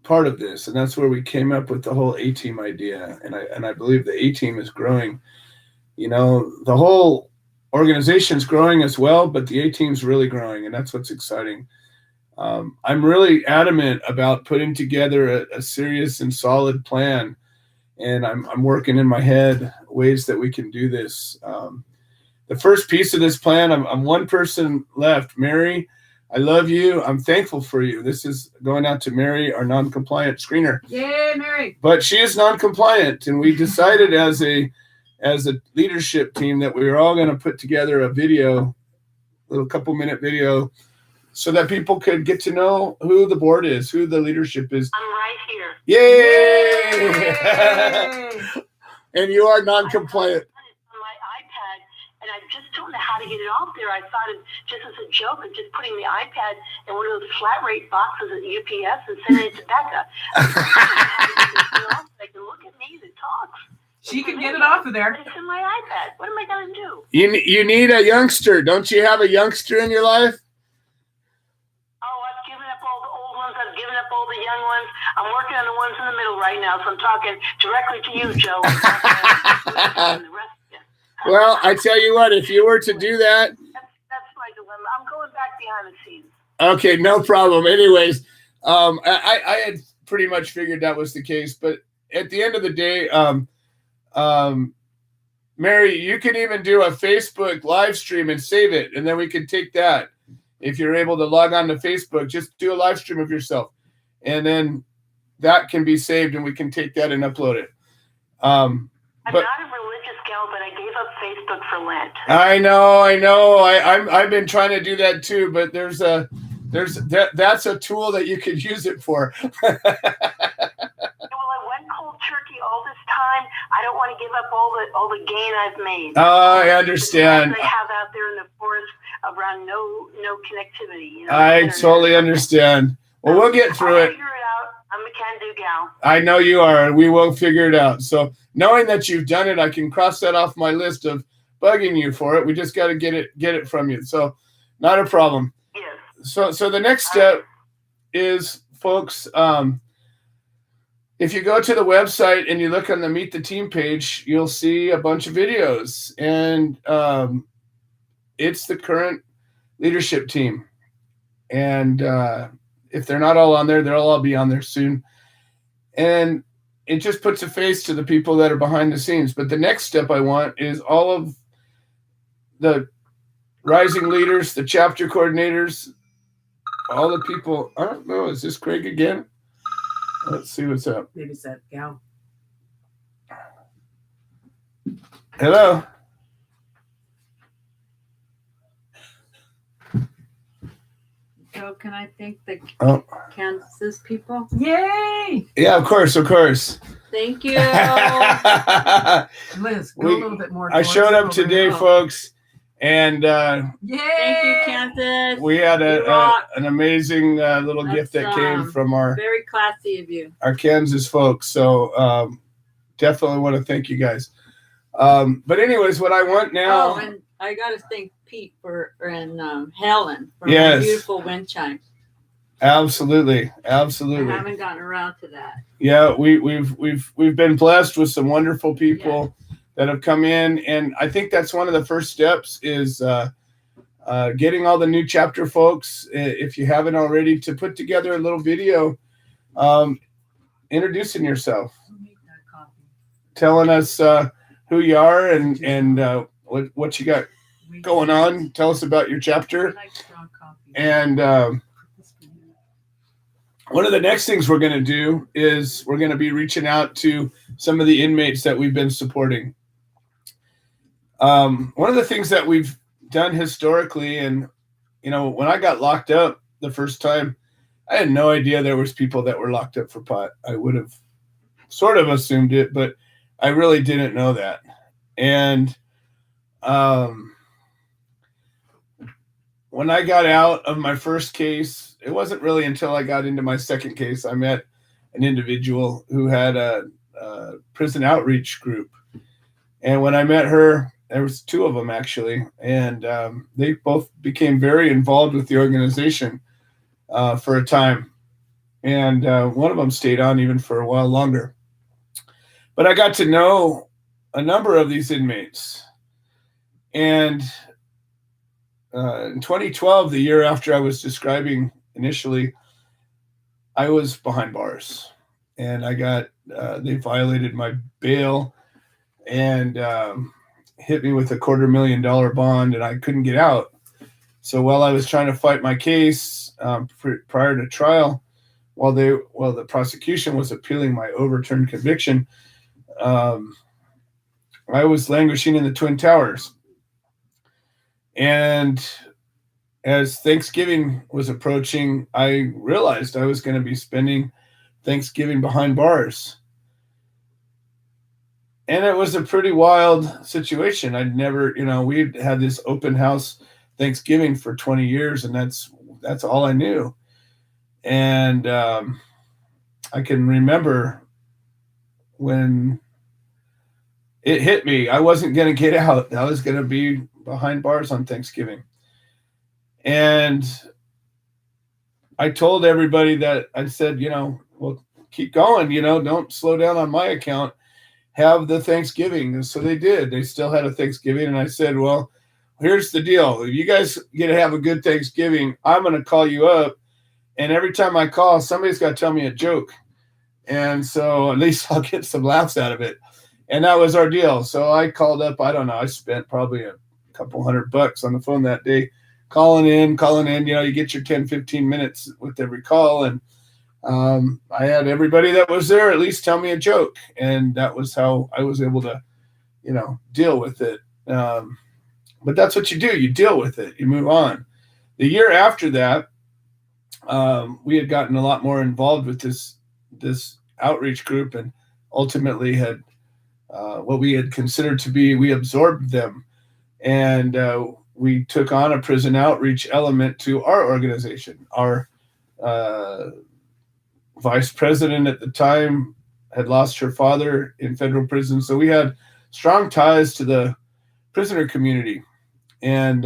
part of this. And that's where we came up with the whole A-team idea. And I believe the A-team is growing. You know, the whole organization's growing as well, but the A-team's really growing, and that's what's exciting. I'm really adamant about putting together a serious and solid plan, and I'm working in my head ways that we can do this. The first piece of this plan, I'm one person left. Mary, I love you. I'm thankful for you. This is going out to Mary, our non-compliant screener. Yay, Mary. But she is non-compliant, and we decided as a leadership team that we were all going to put together a little couple-minute video, so that people could get to know who the board is, who the leadership is. I'm right here. Yay! Yay! And you are non-compliant. On my iPad, and I just don't know how to get it off there. I thought of just as a joke of just putting the iPad in one of those flat rate boxes at UPS and sending it to Becca. They can look at me that talks. She can get it off of there. It's in my iPad. What am I going to do? You need a youngster. Don't you have a youngster in your life? Oh, I've given up all the old ones. I've given up all the young ones. I'm working on the ones in the middle right now, so I'm talking directly to you, Joe. And the rest of you. Well, I tell you what, if you were to do that. That's my dilemma. I'm going back behind the scenes. Okay, no problem. Anyways, I had pretty much figured that was the case, but at the end of the day, Mary, you can even do a Facebook live stream and save it, and then we can take that. If you're able to log on to Facebook, just do a live stream of yourself, and then that can be saved, and we can take that and upload it. I'm not a religious gal, but I gave up Facebook for Lent. I know. I've been trying to do that too, but that's a tool that you could use it for. Well, I went cold turkey all this time. I don't want to give up all the gain I've made. Oh, I understand. They have out there in the forest around no connectivity. You know, I totally understand. Well, we'll get through I'll it. figure it out. I'm a can-do gal. I know you are, and we will figure it out. So knowing that you've done it, I can cross that off my list of bugging you for it. We just got to get it from you. So not a problem. Yes. So the next step is, folks, if you go to the website and you look on the Meet the Team page, you'll see a bunch of videos, and it's the current leadership team. And if they're not all on there, they'll all be on there soon. And it just puts a face to the people that are behind the scenes. But the next step I want is all of the rising leaders, the chapter coordinators, all the people. I don't know. Is this Craig again? Let's see what's up. Maybe it's that gal. Hello. So can I thank the Oh. Kansas people? Yay! Yeah, of course. Thank you. Liz, go a little bit more. I towards showed the up today, program. folks, and Yay! Thank you, Kansas. we had You rock. an amazing little gift that That's, came from our Very classy of you. Kansas folks. So definitely want to thank you guys. But anyways, what I want now. Oh, and I got to thank Pete and Helen for Yes. my beautiful wind chime. Absolutely. I Absolutely. haven't gotten around to that. Yeah, we've been blessed with some wonderful people that have come in, and I think that's one of the first steps is getting all the new chapter folks, if you haven't already, to put together a little video introducing yourself, telling us who you are and what you got going on. Tell us about your chapter. And one of the next things we're going to do is we're going to be reaching out to some of the inmates that we've been supporting. One of the things that we've done historically, and when I got locked up the first time, I had no idea there was people that were locked up for pot. I would have sort of assumed it, but I really didn't know that. And when I got out of my first case, it wasn't really until I got into my second case I met an individual who had a prison outreach group. And when I met her, there was two of them actually, and they both became very involved with the organization for a time. And one of them stayed on even for a while longer. But I got to know a number of these inmates. And in 2012, the year after I was describing initially, I was behind bars. And I got, they violated my bail and hit me with a $250,000 bond, and I couldn't get out. So while I was trying to fight my case prior to trial, while the prosecution was appealing my overturned conviction, I was languishing in the Twin Towers. And as Thanksgiving was approaching, I realized I was going to be spending Thanksgiving behind bars. And it was a pretty wild situation. I'd never, we'd had this open house Thanksgiving for 20 years, and that's all I knew. And I can remember when it hit me, I wasn't going to get out. I was going to be behind bars on Thanksgiving. And I told everybody that I said, well, keep going, don't slow down on my account. Have the Thanksgiving. And so they did. They still had a Thanksgiving. And I said, well, here's the deal. If you guys get to have a good Thanksgiving, I'm going to call you up. And every time I call, somebody's got to tell me a joke. And so at least I'll get some laughs out of it. And that was our deal. So I called up, I don't know, I spent probably a couple $100 on the phone that day, calling in, you get your 10, 15 minutes with every call. And I had everybody that was there at least tell me a joke. And that was how I was able to, deal with it. But that's what you do. You deal with it. You move on. The year after that, we had gotten a lot more involved with this outreach group, and ultimately had what we had considered to be, we absorbed them, and we took on a prison outreach element to our organization. Our vice president at the time had lost her father in federal prison, so we had strong ties to the prisoner community. And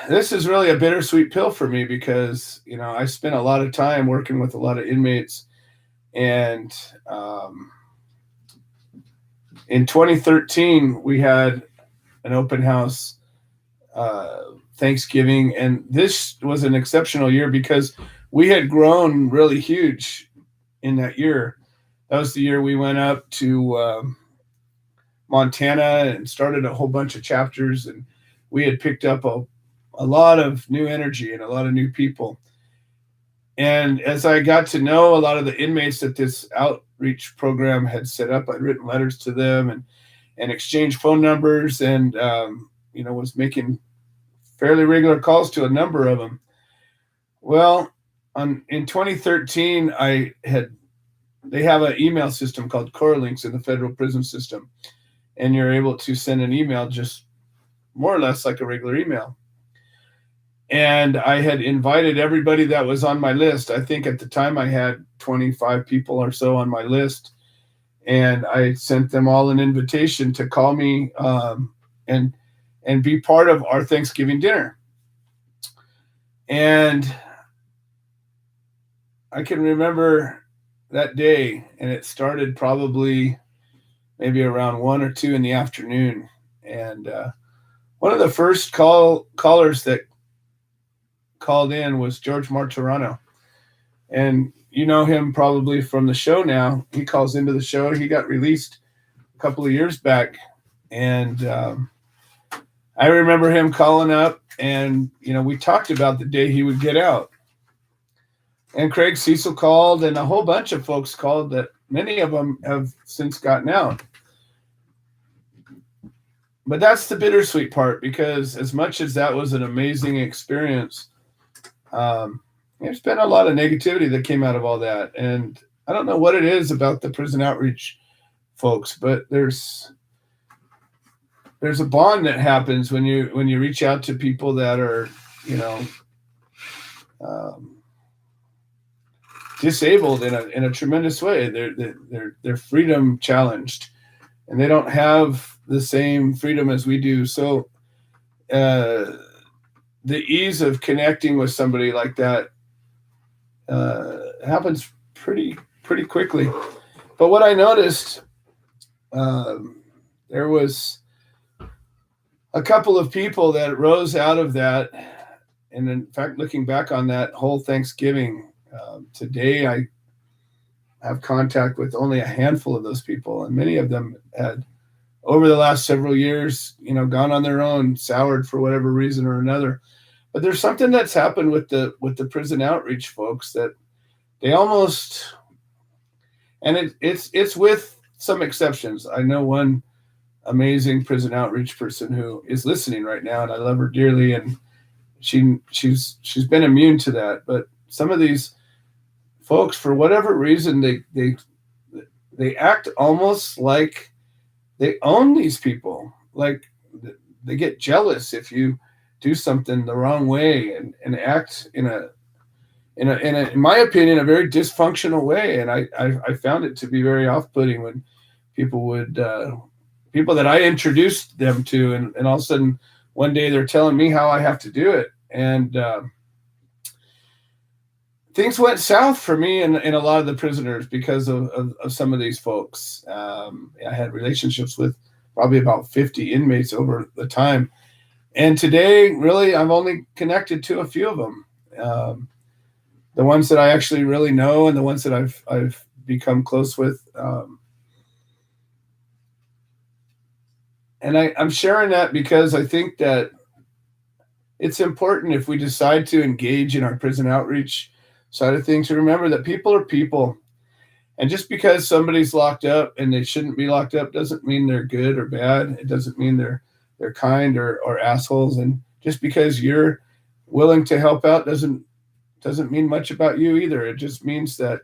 this is really a bittersweet pill for me because, I spent a lot of time working with a lot of inmates. And in 2013, we had an open house Thanksgiving. And this was an exceptional year because we had grown really huge in that year. That was the year we went up to Montana and started a whole bunch of chapters. And we had picked up a lot of new energy and a lot of new people. And as I got to know a lot of the inmates that this outreach program had set up, I'd written letters to them and exchanged phone numbers and, was making fairly regular calls to a number of them. Well, in 2013, they have an email system called CoreLinks in the federal prison system. And you're able to send an email just more or less like a regular email. And I had invited everybody that was on my list. I think at the time I had 25 people or so on my list. And I sent them all an invitation to call me and be part of our Thanksgiving dinner. And I can remember that day, and it started probably maybe around 1 or 2 in the afternoon. And one of the first callers that called in was George Martorano. And you know him probably from the show now. He calls into the show. He got released a couple of years back. And I remember him calling up, and, we talked about the day he would get out. And Craig Cecil called, and a whole bunch of folks called that many of them have since gotten out. But that's the bittersweet part, because as much as that was an amazing experience, there's been a lot of negativity that came out of all that. And I don't know what it is about the prison outreach folks, but there's a bond that happens when you reach out to people that are, disabled in a tremendous way. They're freedom challenged. and they don't have the same freedom as we do. So the ease of connecting with somebody like that happens pretty quickly. But what I noticed, there was a couple of people that rose out of that. And in fact, looking back on that whole Thanksgiving, today I have contact with only a handful of those people, and many of them had, over the last several years, gone on their own, soured for whatever reason or another. But there's something that's happened with the prison outreach folks that they almost, and it's with some exceptions. I know one amazing prison outreach person who is listening right now, and I love her dearly, and she's been immune to that. But some of these folks, for whatever reason, they act almost like they own these people. Like they get jealous if you do something the wrong way, and act in my opinion, a very dysfunctional way. And I found it to be very off-putting when people that I introduced them to, and all of a sudden one day they're telling me how I have to do it. And things went south for me and a lot of the prisoners because of some of these folks. I had relationships with probably about 50 inmates over the time. And today, really, I've only connected to a few of them. The ones that I actually really know and the ones that I've become close with. And I'm sharing that because I think that it's important, if we decide to engage in our prison outreach side of things, to remember that people are people. And just because somebody's locked up and they shouldn't be locked up doesn't mean they're good or bad. It doesn't mean they're kind or assholes. And just because you're willing to help out doesn't mean much about you either. It just means that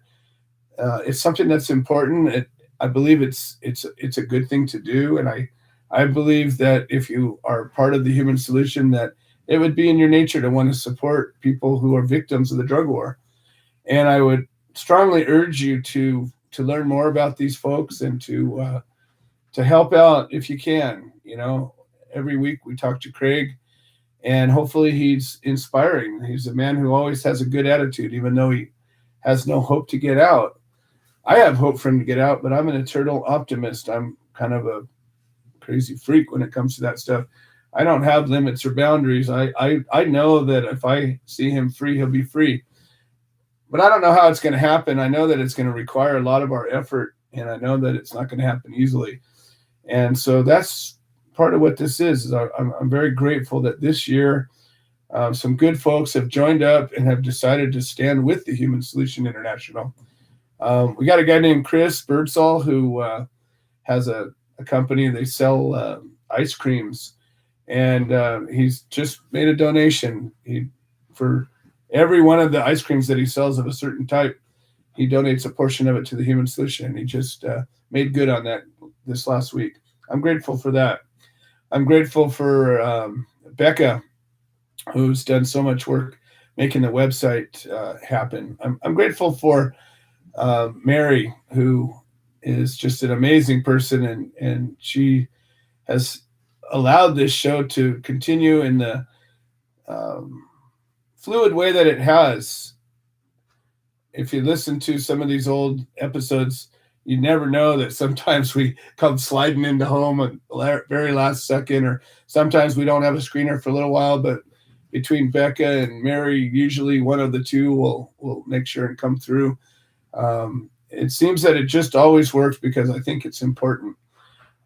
it's something that's important. I believe it's a good thing to do. And I believe that if you are part of the human solution, that it would be in your nature to want to support people who are victims of the drug war. And I would strongly urge you to learn more about these folks and to help out if you can. Every week we talk to Craig, and hopefully he's inspiring. He's a man who always has a good attitude, even though he has no hope to get out. I have hope for him to get out, but I'm an eternal optimist. I'm kind of a crazy freak when it comes to that stuff. I don't have limits or boundaries. I know that if I see him free, he'll be free. But I don't know how it's going to happen. I know that it's going to require a lot of our effort, and I know that it's not going to happen easily. And so that's part of what this is I'm very grateful that this year some good folks have joined up and have decided to stand with the Human Solution International. We got a guy named Chris Birdsall who has a company. They sell ice creams, and he's just made a donation. For every one of the ice creams that he sells of a certain type, he donates a portion of it to the Human Solution. And he just made good on that this last week. I'm grateful for that. I'm grateful for Becca, who's done so much work making the website happen. I'm grateful for Mary, who is just an amazing person, and she has allowed this show to continue in the fluid way that it has. If you listen to some of these old episodes, you never know that sometimes we come sliding into home at the very last second, or sometimes we don't have a screener for a little while, but between Becca and Mary, usually one of the two will make sure and come through. It seems that it just always works because I think it's important.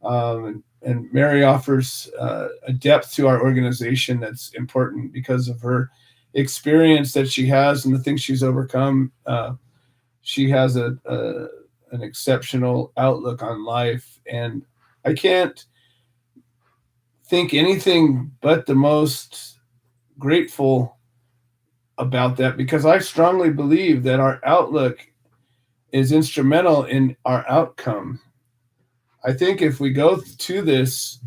And Mary offers a depth to our organization that's important because of her experience that she has and the things she's overcome. She has an exceptional outlook on life, and I can't think anything but the most grateful about that, because I strongly believe that our outlook is instrumental in our outcome. I think if we go to this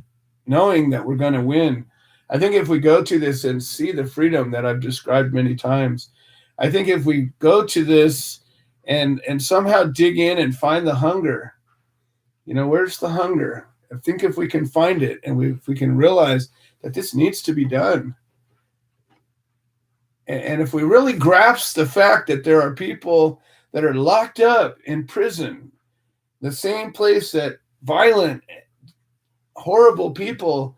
knowing that we're going to win, I think if we go to this and see the freedom that I've described many times, I think if we go to this and somehow dig in and find the hunger, Where's the hunger? I think if we can find it and if we can realize that this needs to be done, and if we really grasp the fact that there are people that are locked up in prison, the same place that violent, horrible people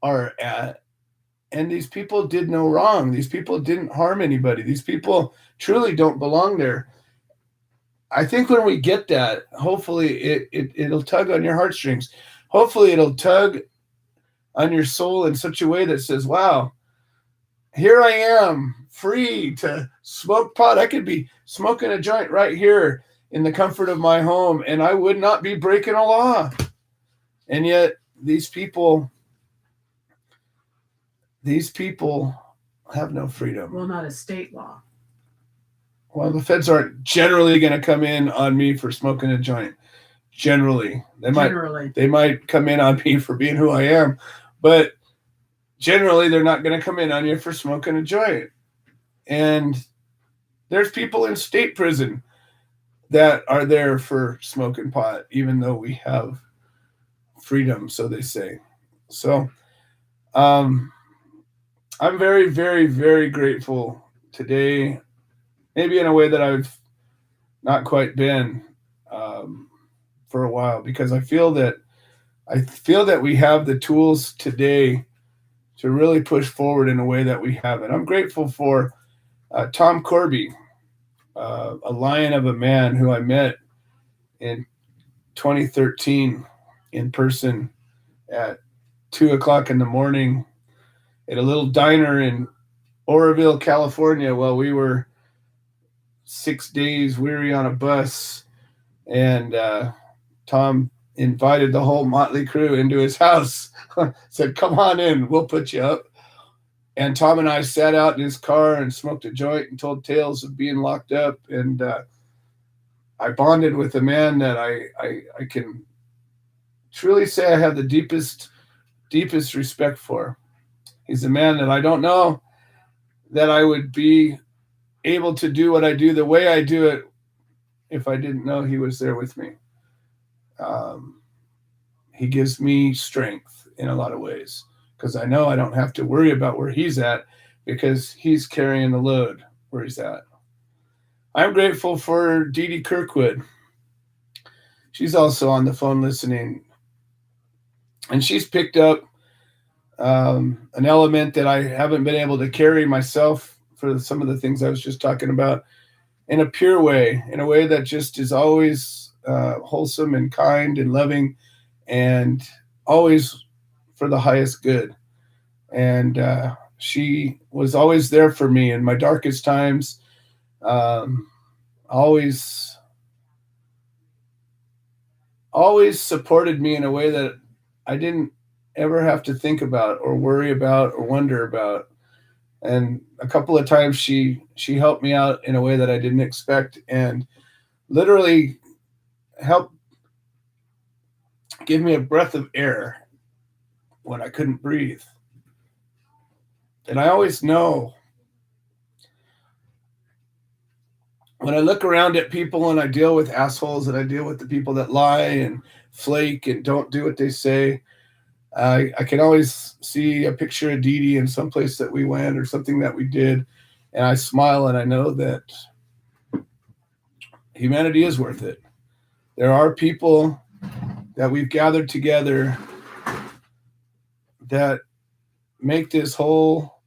are at, and these people did no wrong. These people didn't harm anybody. These people truly don't belong there. I think when we get that, hopefully it'll tug on your heartstrings. Hopefully it'll tug on your soul in such a way that says, wow, here I am, free to smoke pot. I could be smoking a joint right here in the comfort of my home, and I would not be breaking a law. And yet these people have no freedom. Well, not a state law. Well, the feds aren't generally going to come in on me for smoking a joint. Generally, they might come in on me for being who I am, but generally they're not going to come in on you for smoking a joint. And there's people in state prison that are there for smoking pot, even though we have freedom, so they say. So I'm very, very, very grateful today, maybe in a way that I've not quite been for a while, because I feel that we have the tools today to really push forward in a way that we haven't. I'm grateful for Tom Corby, a lion of a man who I met in 2013 in person at 2:00 in the morning at a little diner in Oroville, California, while we were 6 days weary on a bus. And Tom invited the whole motley crew into his house, said, come on in, we'll put you up. And Tom and I sat out in his car and smoked a joint and told tales of being locked up. And I bonded with a man that I can truly say I have the deepest respect for. He's a man that I don't know that I would be able to do what I do the way I do it if I didn't know he was there with me. He gives me strength in a lot of ways, because I know I don't have to worry about where he's at, because he's carrying the load where he's at. I'm grateful for Dee Dee Kirkwood. She's also on the phone listening, and she's picked up an element that I haven't been able to carry myself for some of the things I was just talking about, in a pure way, in a way that just is always wholesome and kind and loving, and always for the highest good. And she was always there for me in my darkest times, always supported me in a way that I didn't ever have to think about or worry about or wonder about. And a couple of times she helped me out in a way that I didn't expect, and literally helped give me a breath of air when I couldn't breathe. And I always know when I look around at people and I deal with assholes and I deal with the people that lie and flake and don't do what they say, I can always see a picture of Dee Dee in some place that we went or something that we did, and I smile and I know that humanity is worth it. There are people that we've gathered together that make this whole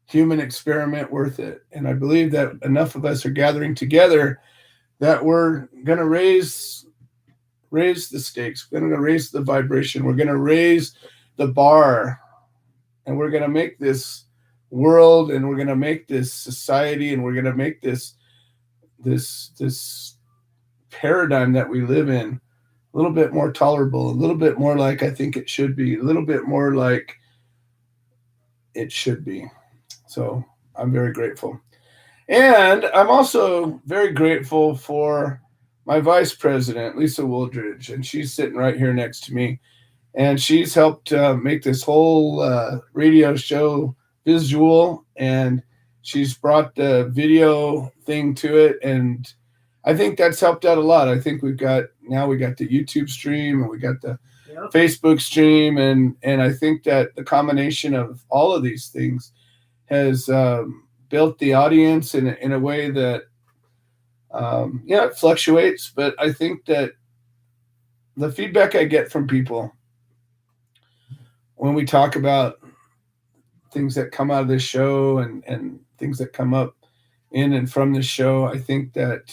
human experiment worth it. And I believe that enough of us are gathering together that we're going to raise the stakes. We're going to raise the vibration. We're going to raise the bar, and we're going to make this world, and we're going to make this society, and we're going to make this paradigm that we live in a little bit more tolerable, a little bit more like I think it should be, a little bit more like it should be. So I'm very grateful. And I'm also very grateful for my vice president, Lisa Wooldridge, and she's sitting right here next to me. And she's helped make this whole radio show visual, and she's brought the video thing to it. And I think that's helped out a lot. I think we got the YouTube stream and we got the Yep. Facebook stream, and I think that the combination of all of these things has built the audience in a way that it fluctuates, but I think that the feedback I get from people when we talk about things that come out of this show and things that come up in and from the show, I think that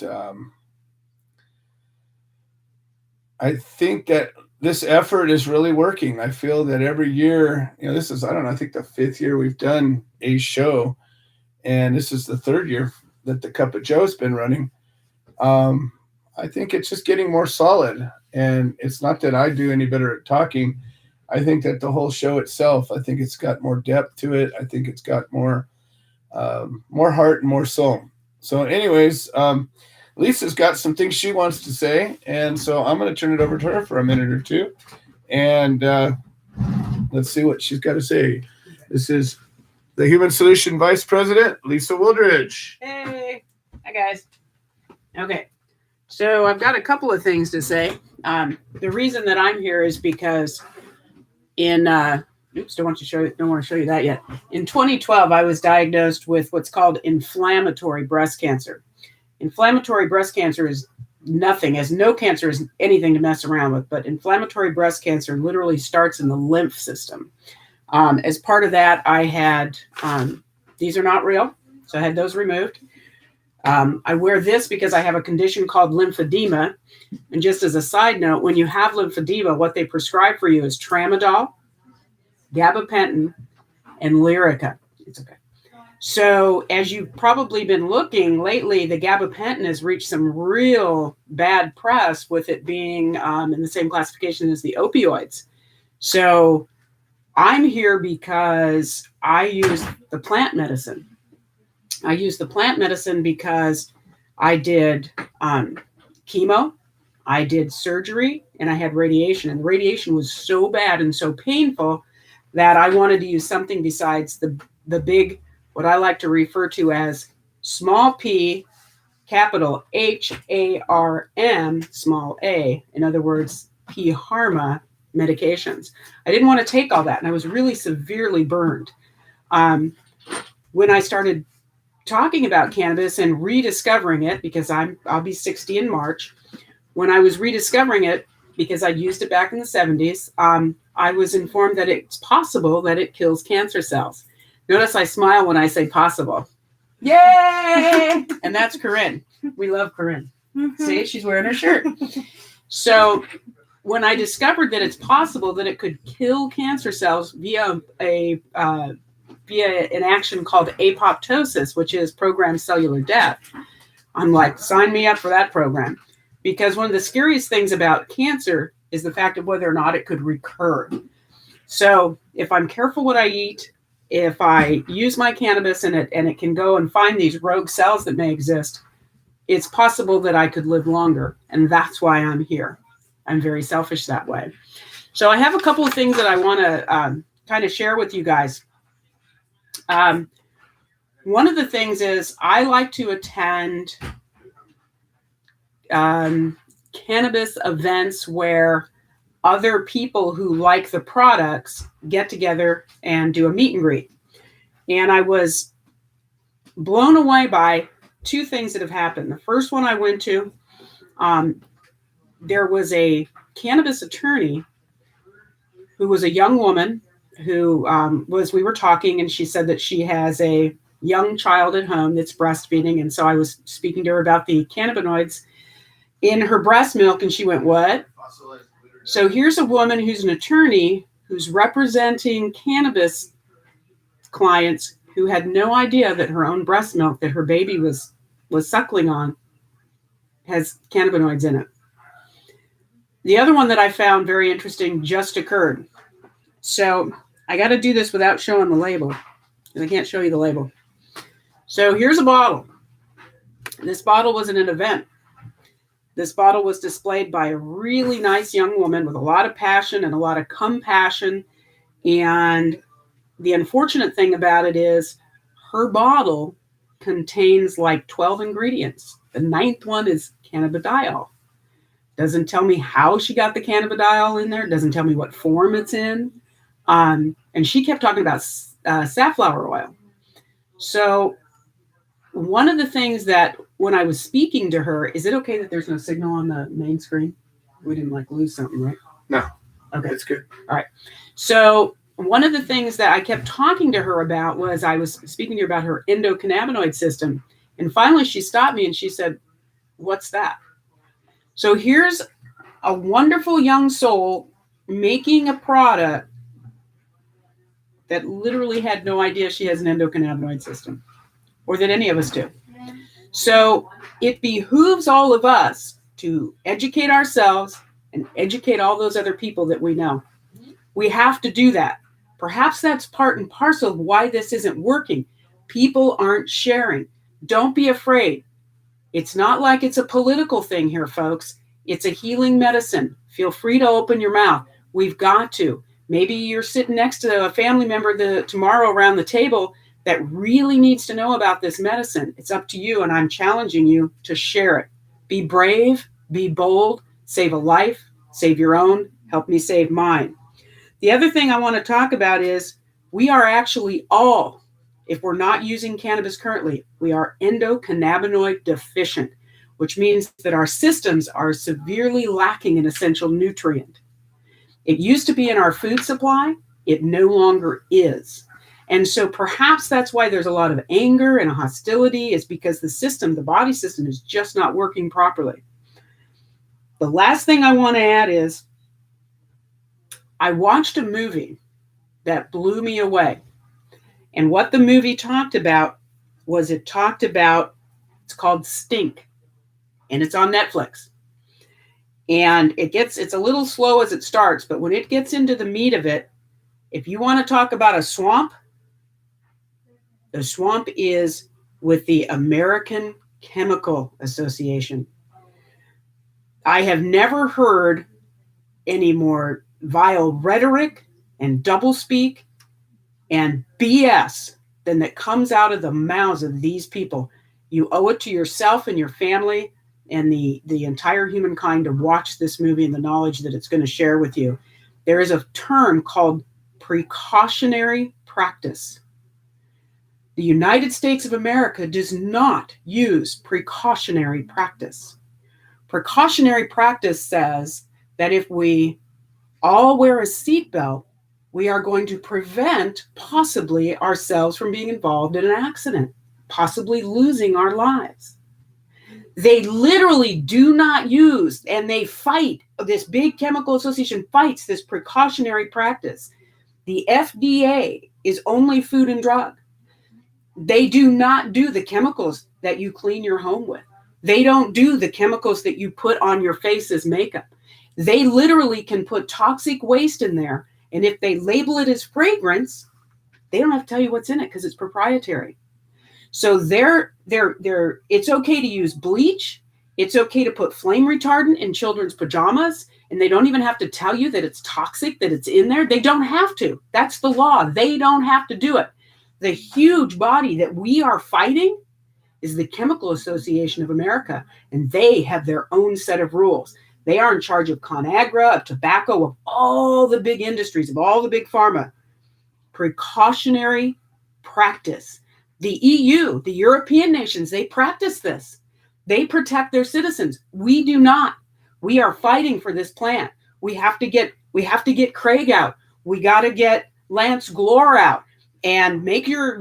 this effort is really working. I feel that every year, this is, I don't know, I think the 5th year we've done a show, and this is the 3rd year that the Cup of Joe's been running. I think it's just getting more solid, and it's not that I do any better at talking. I think that the whole show itself, I think it's got more depth to it. I think it's got more heart and more soul. So anyways, Lisa's got some things she wants to say, and so I'm going to turn it over to her for a minute or two, and let's see what she's got to say. This is the Human Solution Vice President, Lisa Wildridge. Hey, hi guys. Okay, so I've got a couple of things to say. The reason that I'm here is because in don't want to show you that yet. In 2012, I was diagnosed with what's called inflammatory breast cancer. Inflammatory breast cancer is nothing, as no cancer is anything to mess around with, but inflammatory breast cancer literally starts in the lymph system. As part of that, I had, these are not real, so I had those removed. I wear this because I have a condition called lymphedema. And just as a side note, when you have lymphedema, what they prescribe for you is tramadol, gabapentin, and Lyrica. It's okay. So as you've probably been looking lately, the gabapentin has reached some real bad press with it being in the same classification as the opioids. So I'm here because I use the plant medicine. I use the plant medicine because I did chemo, I did surgery, and I had radiation. And the radiation was so bad and so painful that I wanted to use something besides the big, what I like to refer to as small p, capital HARM, small a. In other words, P-HARMA medications. I didn't want to take all that, and I was really severely burned. When I started talking about cannabis and rediscovering it, because I'll be 60 in March. When I was rediscovering it, because I'd used it back in the 70s, I was informed that it's possible that it kills cancer cells. Notice I smile when I say possible. Yay! And that's Corinne. We love Corinne. See, she's wearing her shirt. So when I discovered that it's possible that it could kill cancer cells via an action called apoptosis, which is programmed cellular death, I'm like, sign me up for that program. Because one of the scariest things about cancer is the fact of whether or not it could recur. So if I'm careful what I eat, if I use my cannabis and it can go and find these rogue cells that may exist, it's possible that I could live longer. And that's why I'm here. I'm very selfish that way. So I have a couple of things that I want to kind of share with you guys. One of the things is I like to attend cannabis events where other people who like the products get together and do a meet and greet. And I was blown away by two things that have happened. The first one I went to, there was a cannabis attorney who was a young woman who we were talking, and she said that she has a young child at home that's breastfeeding. And so I was speaking to her about the cannabinoids in her breast milk, and she went, what? So here's a woman who's an attorney who's representing cannabis clients who had no idea that her own breast milk that her baby was suckling on has cannabinoids in it. The other one that I found very interesting just occurred. So I got to do this without showing the label, because I can't show you the label. So here's a bottle. This bottle was in an event. This bottle was displayed by a really nice young woman with a lot of passion and a lot of compassion. And the unfortunate thing about it is her bottle contains like 12 ingredients. The 9th one is cannabidiol. Doesn't tell me how she got the cannabidiol in there. Doesn't tell me what form it's in. And she kept talking about safflower oil. So one of the things that when I was speaking to her, is it okay that there's no signal on the main screen? We didn't like lose something, right? No. Okay. That's good. All right. So one of the things that I kept talking to her about was I was speaking to her about her endocannabinoid system. And finally she stopped me and she said, "What's that?" So here's a wonderful young soul making a product that literally had no idea she has an endocannabinoid system, or that any of us do. So it behooves all of us to educate ourselves and educate all those other people that we know. We have to do that. Perhaps that's part and parcel of why this isn't working. People aren't sharing. Don't be afraid. It's not like it's a political thing here, folks. It's a healing medicine. Feel free to open your mouth. We've got to. Maybe you're sitting next to a family member tomorrow around the table that really needs to know about this medicine. It's up to you, and I'm challenging you to share it. Be brave, be bold, save a life, save your own, help me save mine. The other thing I want to talk about is we are actually all, if we're not using cannabis currently, we are endocannabinoid deficient, which means that our systems are severely lacking an essential nutrient. It used to be in our food supply. It no longer is. And so perhaps that's why there's a lot of anger and hostility, is because the system, the body system, is just not working properly. The last thing I want to add is I watched a movie that blew me away. And what the movie talked about was it's called Stink, and it's on Netflix. And it's a little slow as it starts, but when it gets into the meat of it, if you want to talk about a swamp, the swamp is with the American Chemical Association. I have never heard any more vile rhetoric and doublespeak and BS than that comes out of the mouths of these people. You owe it to yourself and your family and the entire humankind to watch this movie and the knowledge that it's going to share with you. There is a term called precautionary practice. The United States of America does not use precautionary practice. Precautionary practice says that if we all wear a seatbelt, we are going to prevent possibly ourselves from being involved in an accident, possibly losing our lives. They literally do not use, and they fight, this big chemical association fights this precautionary practice. The FDA is only food and drug. They do not do the chemicals that you clean your home with. They don't do the chemicals that you put on your face as makeup. They literally can put toxic waste in there, and if they label it as fragrance, they don't have to tell you what's in it because it's proprietary. So it's okay to use bleach. It's okay to put flame retardant in children's pajamas, and they don't even have to tell you that it's toxic, that it's in there. They don't have to. That's the law. They don't have to do it. The huge body that we are fighting is the Chemical Association of America, and they have their own set of rules. They are in charge of ConAgra, of tobacco, of all the big industries, of all the big pharma. Precautionary practice. The EU, the European nations, they practice this. They protect their citizens. We do not. We are fighting for this plant. We have to get Craig out. We got to get Lance Glore out, and make your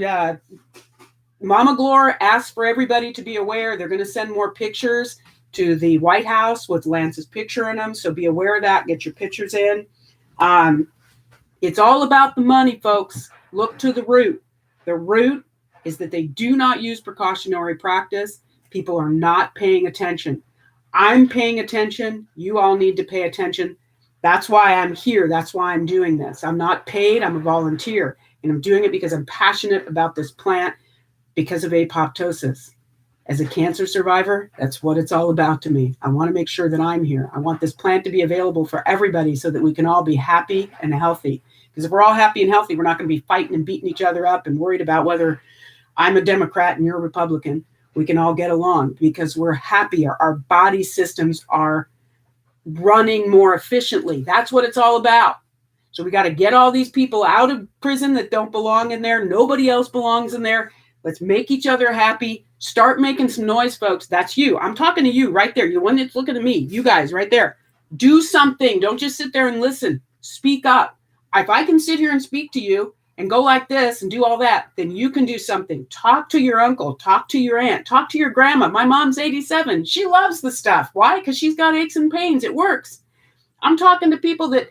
Mama Glore asks for everybody to be aware. They're going to send more pictures to the White House with Lance's picture in them. So be aware of that. Get your pictures in. It's all about the money, folks. Look to the root. The root is that they do not use precautionary practice. People are not paying attention. I'm paying attention. You all need to pay attention. That's why I'm here. That's why I'm doing this. I'm not paid. I'm a volunteer. And I'm doing it because I'm passionate about this plant because of apoptosis. As a cancer survivor, that's what it's all about to me. I want to make sure that I'm here. I want this plant to be available for everybody so that we can all be happy and healthy. Because if we're all happy and healthy, we're not going to be fighting and beating each other up and worried about whether I'm a Democrat and you're a Republican. We can all get along because we're happier. Our body systems are running more efficiently. That's what it's all about. So we got to get all these people out of prison that don't belong in there. Nobody else belongs in there. Let's make each other happy. Start making some noise, folks. That's you. I'm talking to you right there. You're one that's looking at me. You guys right there. Do something. Don't just sit there and listen. Speak up. If I can sit here and speak to you and go like this and do all that, then you can do something. Talk to your uncle. Talk to your aunt. Talk to your grandma. My mom's 87. She loves the stuff. Why? Because she's got aches and pains. It works. I'm talking to people that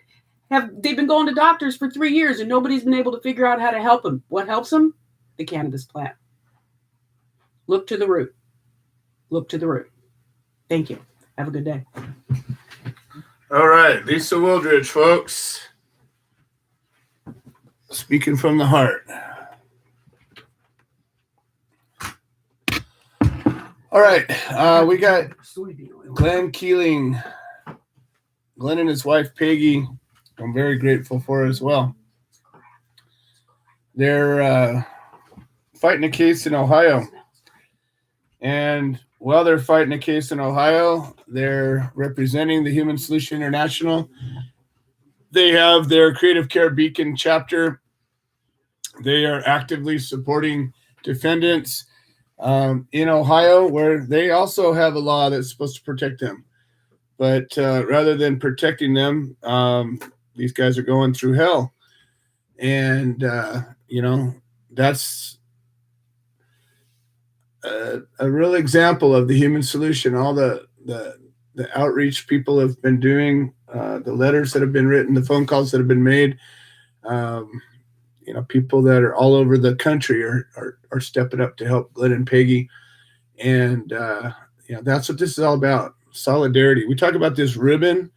they've been going to doctors for 3 years and nobody's been able to figure out how to help them. What helps them? The cannabis plant. Look to the root. Look to the root. Thank you. Have a good day. All right, Lisa Wildridge, folks. Speaking from the heart. All right, we got Soybean oil. Glenn Keeling. Glenn and his wife, Peggy, I'm very grateful for as well. They're fighting a case in Ohio. And while they're fighting a case in Ohio, they're representing the Human Solution International. They have their Creative Care Beacon chapter. They are actively supporting defendants in Ohio, where they also have a law that's supposed to protect them. But rather than protecting them, these guys are going through hell. And, that's a real example of the Human Solution. All the outreach people have been doing, the letters that have been written, the phone calls that have been made. People that are all over the country are stepping up to help Glenn and Peggy. And, that's what this is all about. Solidarity. We talk about this ribbon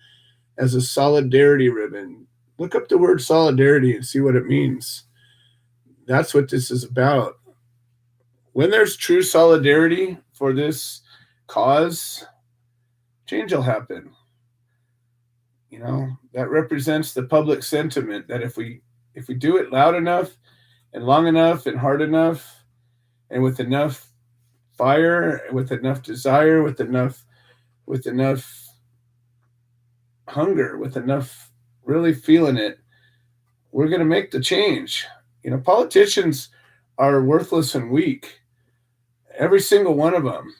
as a solidarity ribbon. Look up the word solidarity and see what it means. That's what this is about. When there's true solidarity for this cause, change will happen. That represents the public sentiment that if we do it loud enough and long enough and hard enough and with enough fire, with enough desire, with enough hunger, with enough really feeling it, we're going to make the change. Politicians are worthless and weak. Every single one of them.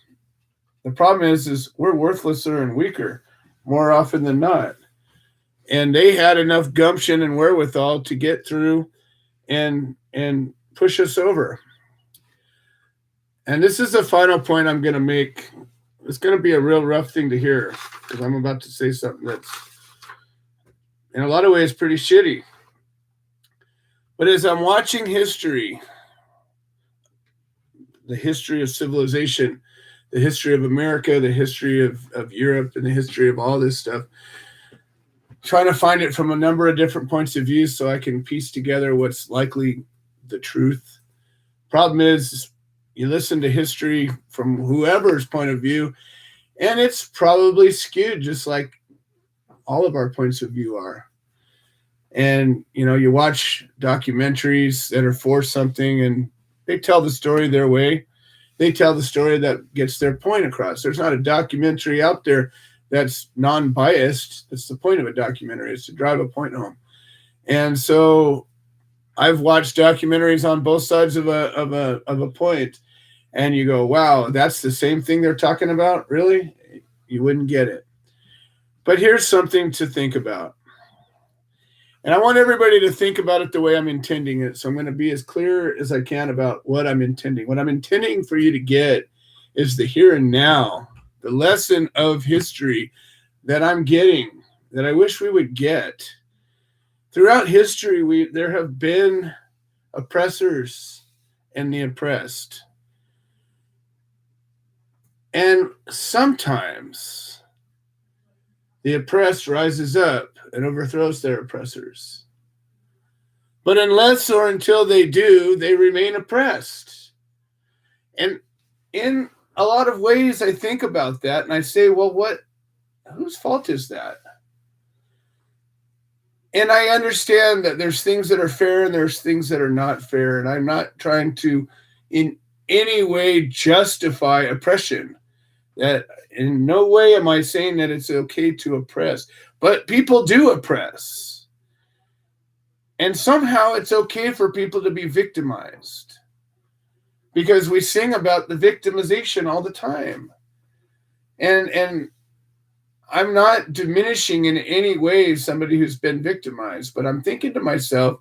The problem is we're worthlesser and weaker more often than not. And they had enough gumption and wherewithal to get through and push us over. And this is the final point I'm going to make. It's going to be a real rough thing to hear because I'm about to say something that's in a lot of ways pretty shitty. But as I'm watching history, the history of civilization, the history of America, the history of Europe, and the history of all this stuff, trying to find it from a number of different points of view so I can piece together what's likely the truth. Problem is, you listen to history from whoever's point of view, and it's probably skewed just like all of our points of view are. And, you watch documentaries that are for something and they tell the story their way. They tell the story that gets their point across. There's not a documentary out there that's non-biased. That's the point of a documentary, is to drive a point home. And so I've watched documentaries on both sides of a point, and you go, wow, that's the same thing they're talking about? Really? You wouldn't get it. But here's something to think about. And I want everybody to think about it the way I'm intending it. So I'm going to be as clear as I can about what I'm intending. What I'm intending for you to get is the here and now, the lesson of history that I'm getting, that I wish we would get. Throughout history, there have been oppressors and the oppressed. And sometimes the oppressed rises up and overthrows their oppressors. But unless or until they do, they remain oppressed. And in a lot of ways, I think about that and I say, well, whose fault is that? And I understand that there's things that are fair and there's things that are not fair. And I'm not trying to in any way justify oppression. That in no way am I saying that it's okay to oppress, but people do oppress. And somehow it's okay for people to be victimized, because we sing about the victimization all the time. And I'm not diminishing in any way somebody who's been victimized, but I'm thinking to myself,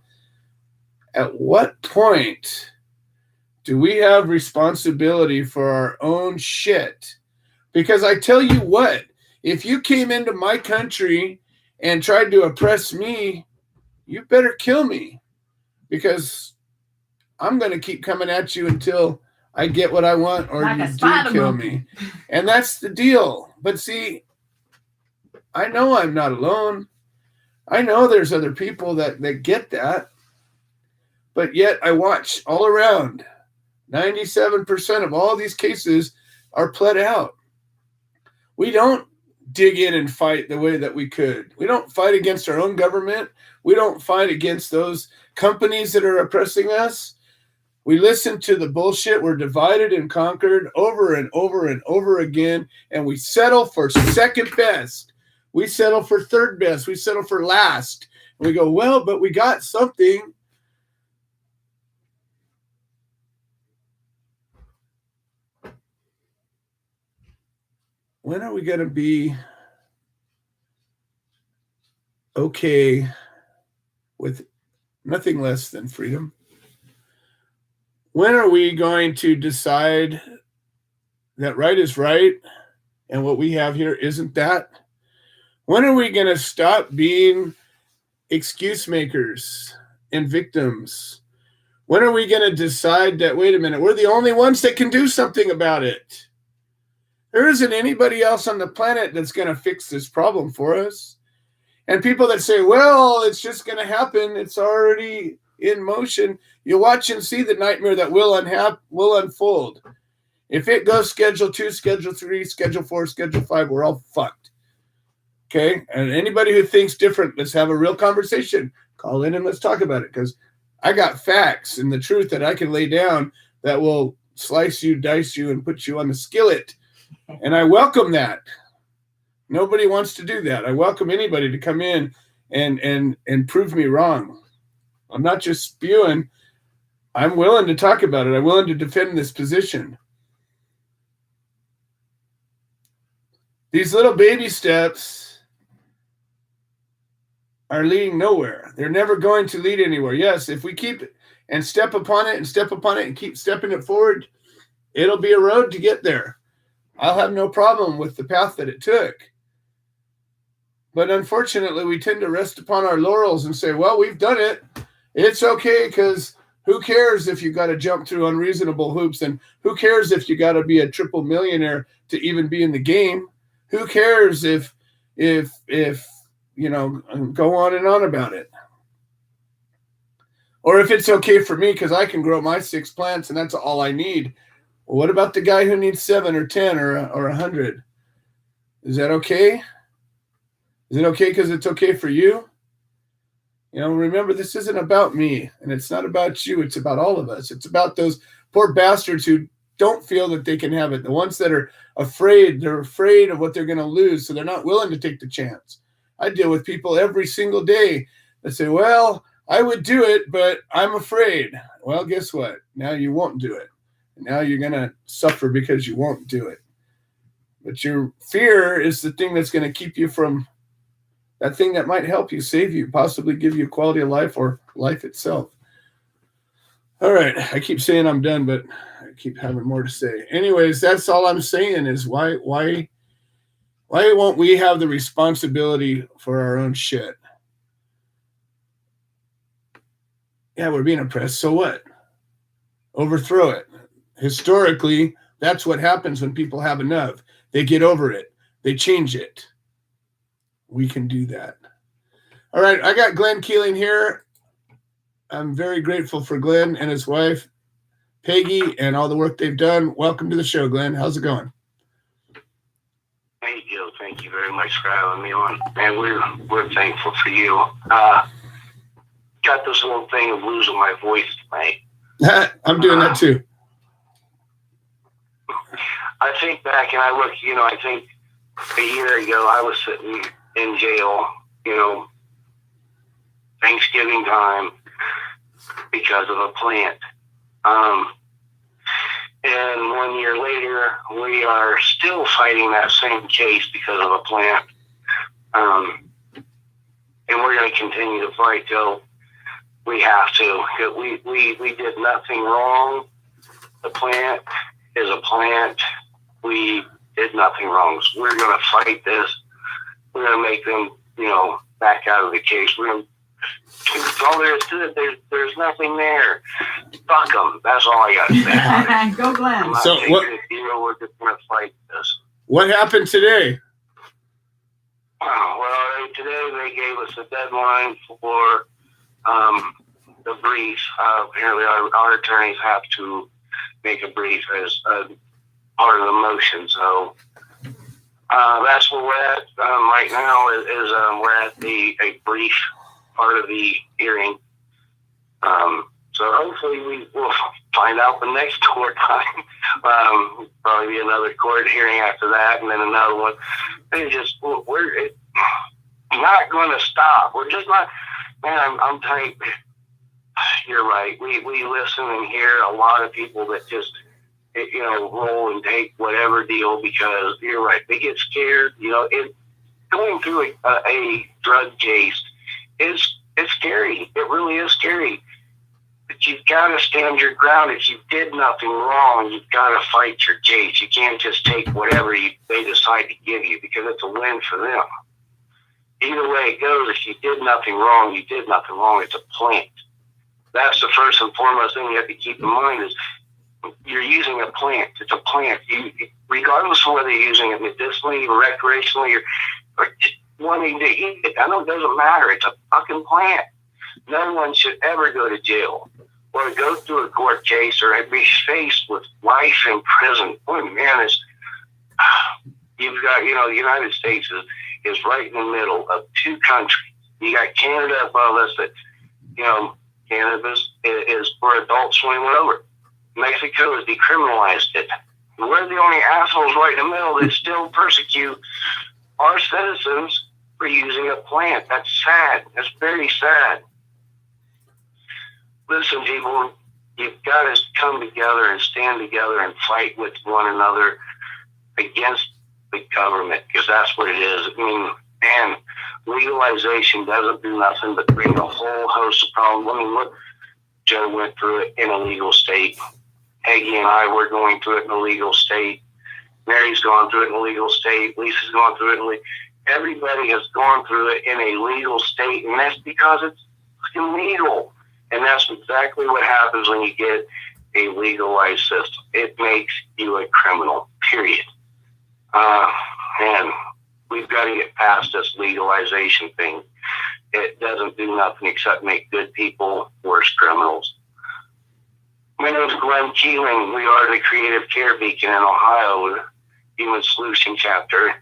at what point do we have responsibility for our own shit? Because I tell you what, if you came into my country and tried to oppress me, you better kill me, because I'm going to keep coming at you until I get what I want, or Like you a do spider kill monkey. me. And that's the deal. But see, I know I'm not alone. I know there's other people that get that. But yet I watch all around. 97% of all these cases are pled out. We don't dig in and fight the way that we could. We don't fight against our own government. We don't fight against those companies that are oppressing us. We listen to the bullshit. We're divided and conquered over and over and over again, and we settle for second best. We settle for third best. We settle for last. And we go, well, but we got something. When are we going to be okay with nothing less than freedom? When are we going to decide that right is right and what we have here isn't that? When are we going to stop being excuse makers and victims? When are we going to decide that, wait a minute, we're the only ones that can do something about it? There isn't anybody else on the planet that's going to fix this problem for us. And people that say, well, it's just going to happen, it's already in motion, you watch and see the nightmare that will unfold. If it goes schedule 2, schedule 3, schedule 4, schedule 5, we're all fucked. Okay? And anybody who thinks different, let's have a real conversation. Call in and let's talk about it, because I got facts and the truth that I can lay down that will slice you, dice you, and put you on the skillet. And I welcome that. Nobody wants to do that. I welcome anybody to come in and prove me wrong. I'm not just spewing. I'm willing to talk about it. I'm willing to defend this position. These little baby steps are leading nowhere. They're never going to lead anywhere. Yes, if we keep and step upon it and keep stepping it forward, it'll be a road to get there. I'll have no problem with the path that it took. But unfortunately, we tend to rest upon our laurels and say, well, we've done it. It's okay, because who cares if you got to jump through unreasonable hoops, and who cares if you got to be a triple millionaire to even be in the game? Who cares if you know, go on and on about it? Or if it's okay for me because I can grow my 6 plants and that's all I need. Well, what about the guy who needs 7 or 10 or 100? Is that okay? Is it okay because it's okay for you? You know, remember, this isn't about me, and it's not about you. It's about all of us. It's about those poor bastards who don't feel that they can have it. The ones that are afraid, they're afraid of what they're going to lose, so they're not willing to take the chance. I deal with people every single day that say, well, I would do it, but I'm afraid. Well, guess what? Now you won't do it. Now you're going to suffer because you won't do it. But your fear is the thing that's going to keep you from that thing that might help you, save you, possibly give you quality of life or life itself. All right. I keep saying I'm done, but I keep having more to say. Anyways, that's all I'm saying is why won't we have the responsibility for our own shit? Yeah, we're being oppressed. So what? Overthrow it. Historically, that's what happens when people have enough. They get over it. They change it. We can do that. All right, I got Glenn Keeling here. I'm very grateful for Glenn and his wife, Peggy, and all the work they've done. Welcome to the show, Glenn. How's it going? Hey, Joe. Thank you very much for having me on. And we're thankful for you. Got this little thing of losing my voice tonight. I'm doing that too. I think back and I look, I think a year ago I was sitting in jail, Thanksgiving time because of a plant. And 1 year later, we are still fighting that same case because of a plant. And we're going to continue to fight till we have to. We did nothing wrong. The plant is a plant. We did nothing wrong. So we're going to fight this. We're going to make them, back out of the case. We're going to. All there is to it. There's nothing there. Fuck them. That's all I got to say. Go I'm Glenn. not So taking what- it, we're just going to fight this. What happened today? Well, today they gave us a deadline for the brief. Apparently, our attorneys have to make a brief as part of the motion. So that's where we're at right now. Is we're at a brief part of the hearing. So hopefully we will find out the next court time. Probably be another court hearing after that, and then another one. We're not going to stop. We're just not. Man, I'm telling you, you're right. We listen and hear a lot of people that just roll and take whatever deal because you're right. They get scared. Going through a drug case it's scary. It really is scary. But you've got to stand your ground. If you did nothing wrong, you've got to fight your case. You can't just take whatever they decide to give you because it's a win for them. Either way it goes, if you did nothing wrong, you did nothing wrong. It's a plant. That's the first and foremost thing you have to keep in mind is you're using a plant. It's a plant. Regardless of whether you're using it medicinally or recreationally or just wanting to eat it, I know it doesn't matter. It's a fucking plant. No one should ever go to jail or go through a court case or be faced with life in prison. Boy, man, you've got, the United States is right in the middle of two countries. You got Canada above us that, cannabis is for adults 21 over. Mexico has decriminalized it. We're the only assholes right in the middle that still persecute our citizens for using a plant. That's sad. That's very sad. Listen, people, you've got to come together and stand together and fight with one another against the government, because that's what it is. I mean, man, legalization doesn't do nothing but bring a whole host of problems. I mean, look, Joe went through it in a legal state. Peggy and I were going through it in a legal state. Mary's gone through it in a legal state. Lisa's gone through it everybody has gone through it in a legal state, and that's because it's illegal. And that's exactly what happens when you get a legalized system. It makes you a criminal, period. And we've got to get past this legalization thing. It doesn't do nothing except make good people worse criminals. My name is Glenn Keeling. We are the Creative Care Beacon in Ohio, the Human Solution Chapter.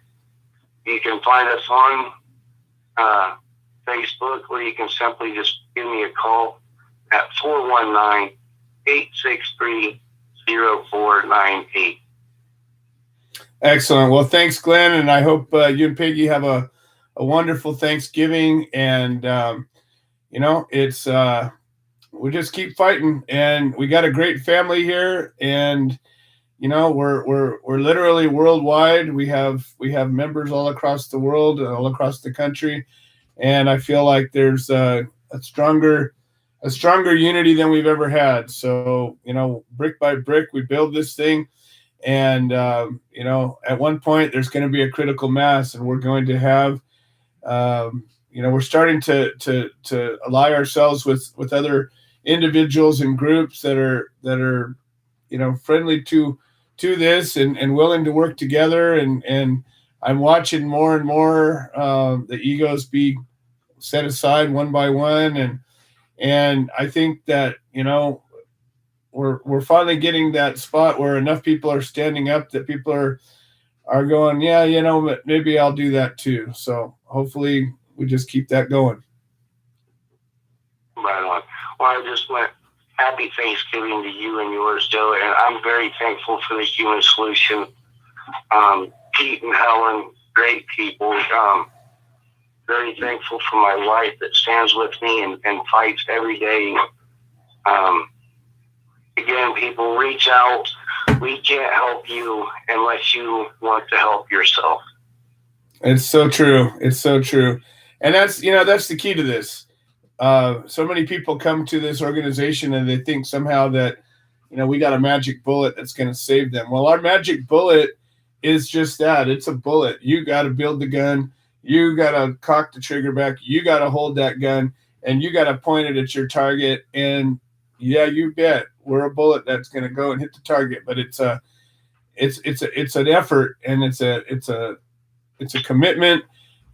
You can find us on Facebook, or you can simply just give me a call at 419-863-0498. Excellent. Well, thanks, Glenn, and I hope you and Peggy have a wonderful Thanksgiving. And it's we just keep fighting, and we got a great family here, and we're literally worldwide. We have members all across the world, all across the country, and I feel like there's a stronger unity than we've ever had. So brick by brick, we build this thing. And, at one point there's going to be a critical mass, and we're going to have, we're starting to ally ourselves with other individuals and groups that are, friendly to this and willing to work together. And I'm watching more and more, the egos be set aside one by one. And I think that, we're finally getting that spot where enough people are standing up that people are going, yeah, but maybe I'll do that too. So hopefully we just keep that going. Right on. Well, I just went happy Thanksgiving to you and yours, Joe, and I'm very thankful for the Human Solution Pete and Helen, great people. Very thankful for my wife that stands with me and fights every day. Again, people, reach out. We can't help you unless you want to help yourself. It's so true. It's so true. And that's the key to this. So many people come to this organization and they think somehow that, we got a magic bullet that's going to save them. Well, our magic bullet is just that. It's a bullet. You got to build the gun. You got to cock the trigger back. You got to hold that gun and you got to point it at your target. And yeah, you bet we're a bullet that's going to go and hit the target, but it's an effort and it's a commitment.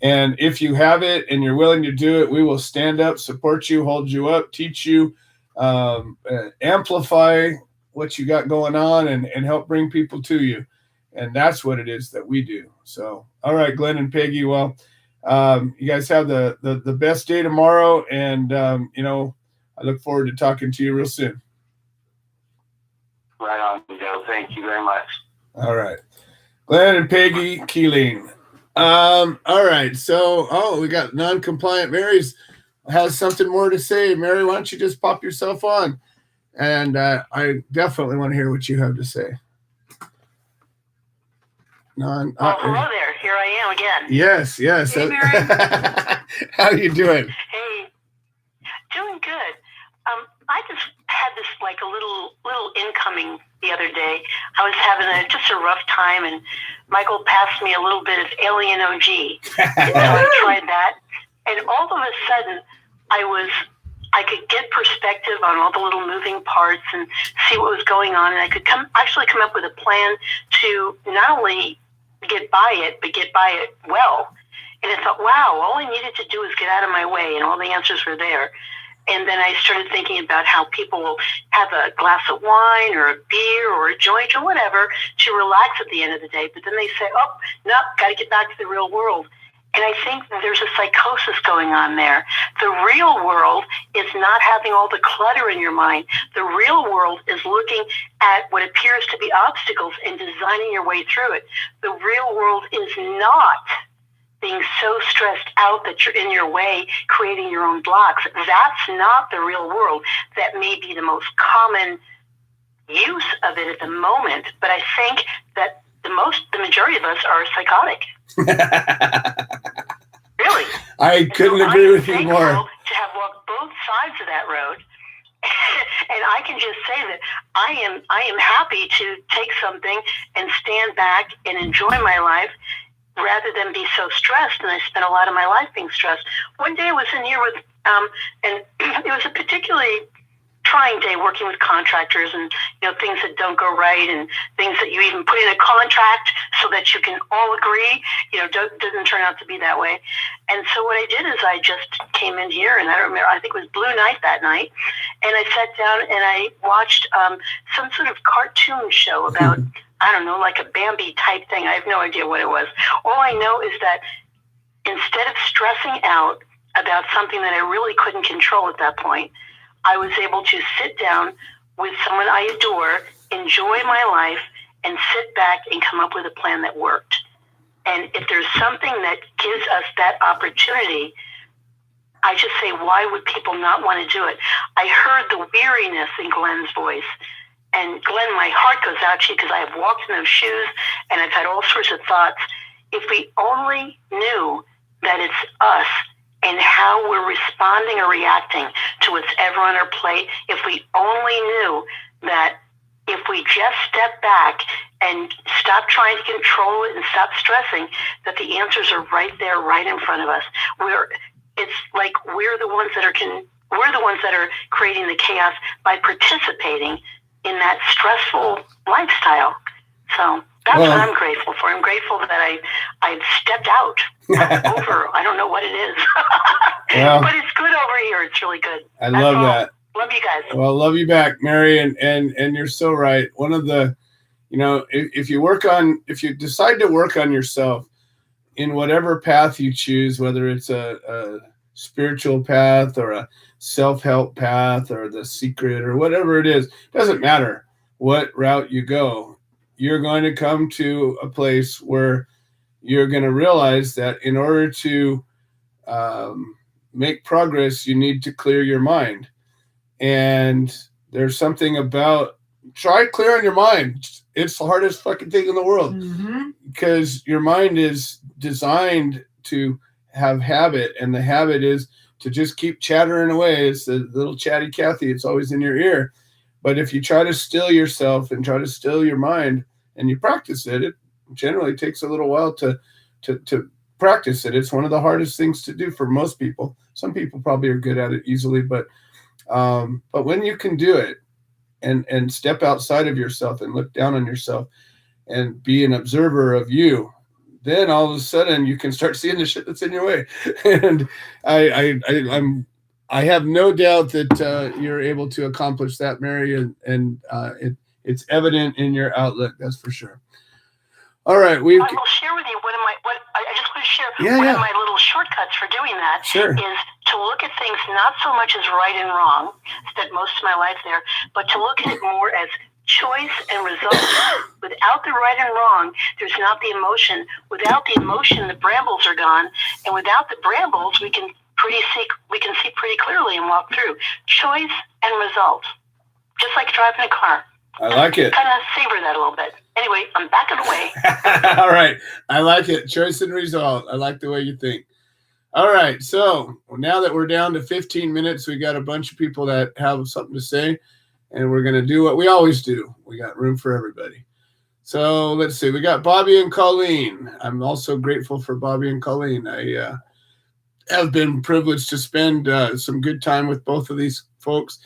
And if you have it and you're willing to do it, we will stand up, support you, hold you up, teach you, amplify what you got going on and help bring people to you. And that's what it is that we do. So, all right, Glenn and Peggy, well, you guys have the best day tomorrow. And, I look forward to talking to you real soon. Right on, Joe. Thank you very much. All right. Glenn and Peggy Keeling. All right. So, we got non-compliant. Mary's has something more to say. Mary, why don't you just pop yourself on? And I definitely want to hear what you have to say. Hello there. Here I am again. Yes. Hey, Mary. How are you doing? Hey, doing good. I just had this like a little incoming the other day. I was having just a rough time, and Michael passed me a little bit of Alien OG. So I tried that, and all of a sudden, I could get perspective on all the little moving parts and see what was going on, and I could actually come up with a plan to not only get by it, but get by it well. And I thought, wow, all I needed to do was get out of my way, and all the answers were there. And then I started thinking about how people will have a glass of wine or a beer or a joint or whatever to relax at the end of the day. But then they say, oh, no, got to get back to the real world. And I think there's a psychosis going on there. The real world is not having all the clutter in your mind. The real world is looking at what appears to be obstacles and designing your way through it. The real world is not being so stressed out that you're in your way, creating your own blocks. That's not the real world. That may be the most common use of it at the moment, but I think that the majority of us are psychotic. Really. I couldn't agree with you more. To have walked both sides of that road, and I can just say that I am happy to take something and stand back and enjoy my life, rather than be so stressed. And I spent a lot of my life being stressed. One day I was in here with, and it was a particularly trying day working with contractors and, things that don't go right and things that you even put in a contract so that you can all agree, doesn't turn out to be that way. And so what I did is I just came in here, and I think it was Blue Night that night. And I sat down and I watched some sort of cartoon show about, I don't know, like a Bambi type thing. I have no idea what it was. All I know is that instead of stressing out about something that I really couldn't control at that point, I was able to sit down with someone I adore, enjoy my life, and sit back and come up with a plan that worked. And if there's something that gives us that opportunity, I just say, why would people not want to do it? I heard the weariness in Glenn's voice. And Glenn, my heart goes out to you because I have walked in those shoes and I've had all sorts of thoughts. If we only knew that it's us and how we're responding or reacting to what's ever on our plate, if we only knew that if we just step back and stop trying to control it and stop stressing, that the answers are right there, right in front of us. It's like we're the ones that are creating the chaos by participating in that stressful lifestyle. So that's what I'm grateful for. I'm grateful that I've stepped out over. I don't know what it is, but it's good over here. It's really good. I love that. Love you guys. Well, love you back, Mary. And you're so right. One of the, if you decide to work on yourself in whatever path you choose, whether it's a spiritual path or a self-help path or the secret or whatever it is, doesn't matter what route you go. you're going to come to a place where you're going to realize that in order to make progress, you need to clear your mind. And there's something about try clearing your mind. It's the hardest fucking thing in the world because your mind is designed to have habit, and the habit is to just keep chattering away. It's the little chatty Cathy. It's always in your ear. But if you try to still yourself and try to still your mind and you practice it, it generally takes a little while to practice it. It's one of the hardest things to do for most people. Some people probably are good at it easily, but when you can do it and step outside of yourself and look down on yourself and be an observer of you, then all of a sudden you can start seeing the shit that's in your way. And I have no doubt that you're able to accomplish that, Mary, and it's evident in your outlook. That's for sure. All right, I will share with you I just want to share one of my little shortcuts for doing that Sure. is to look at things not so much as right and wrong, spent most of my life there, but to look at it more as choice and result. Without the right and wrong, there's not the emotion. Without the emotion, the brambles are gone, and without the brambles, we can see pretty clearly and walk through. Choice and result, just like driving a car. I like it. Kind of savor that a little bit. Anyway, I'm back and away. All right. I like it. Choice and result. I like the way you think. All right. So now that we're down to 15 minutes, we got a bunch of people that have something to say, and we're going to do what we always do. We got room for everybody. So let's see. We got Bobby and Colleen. I'm also grateful for Bobby and Colleen. I have been privileged to spend some good time with both of these folks.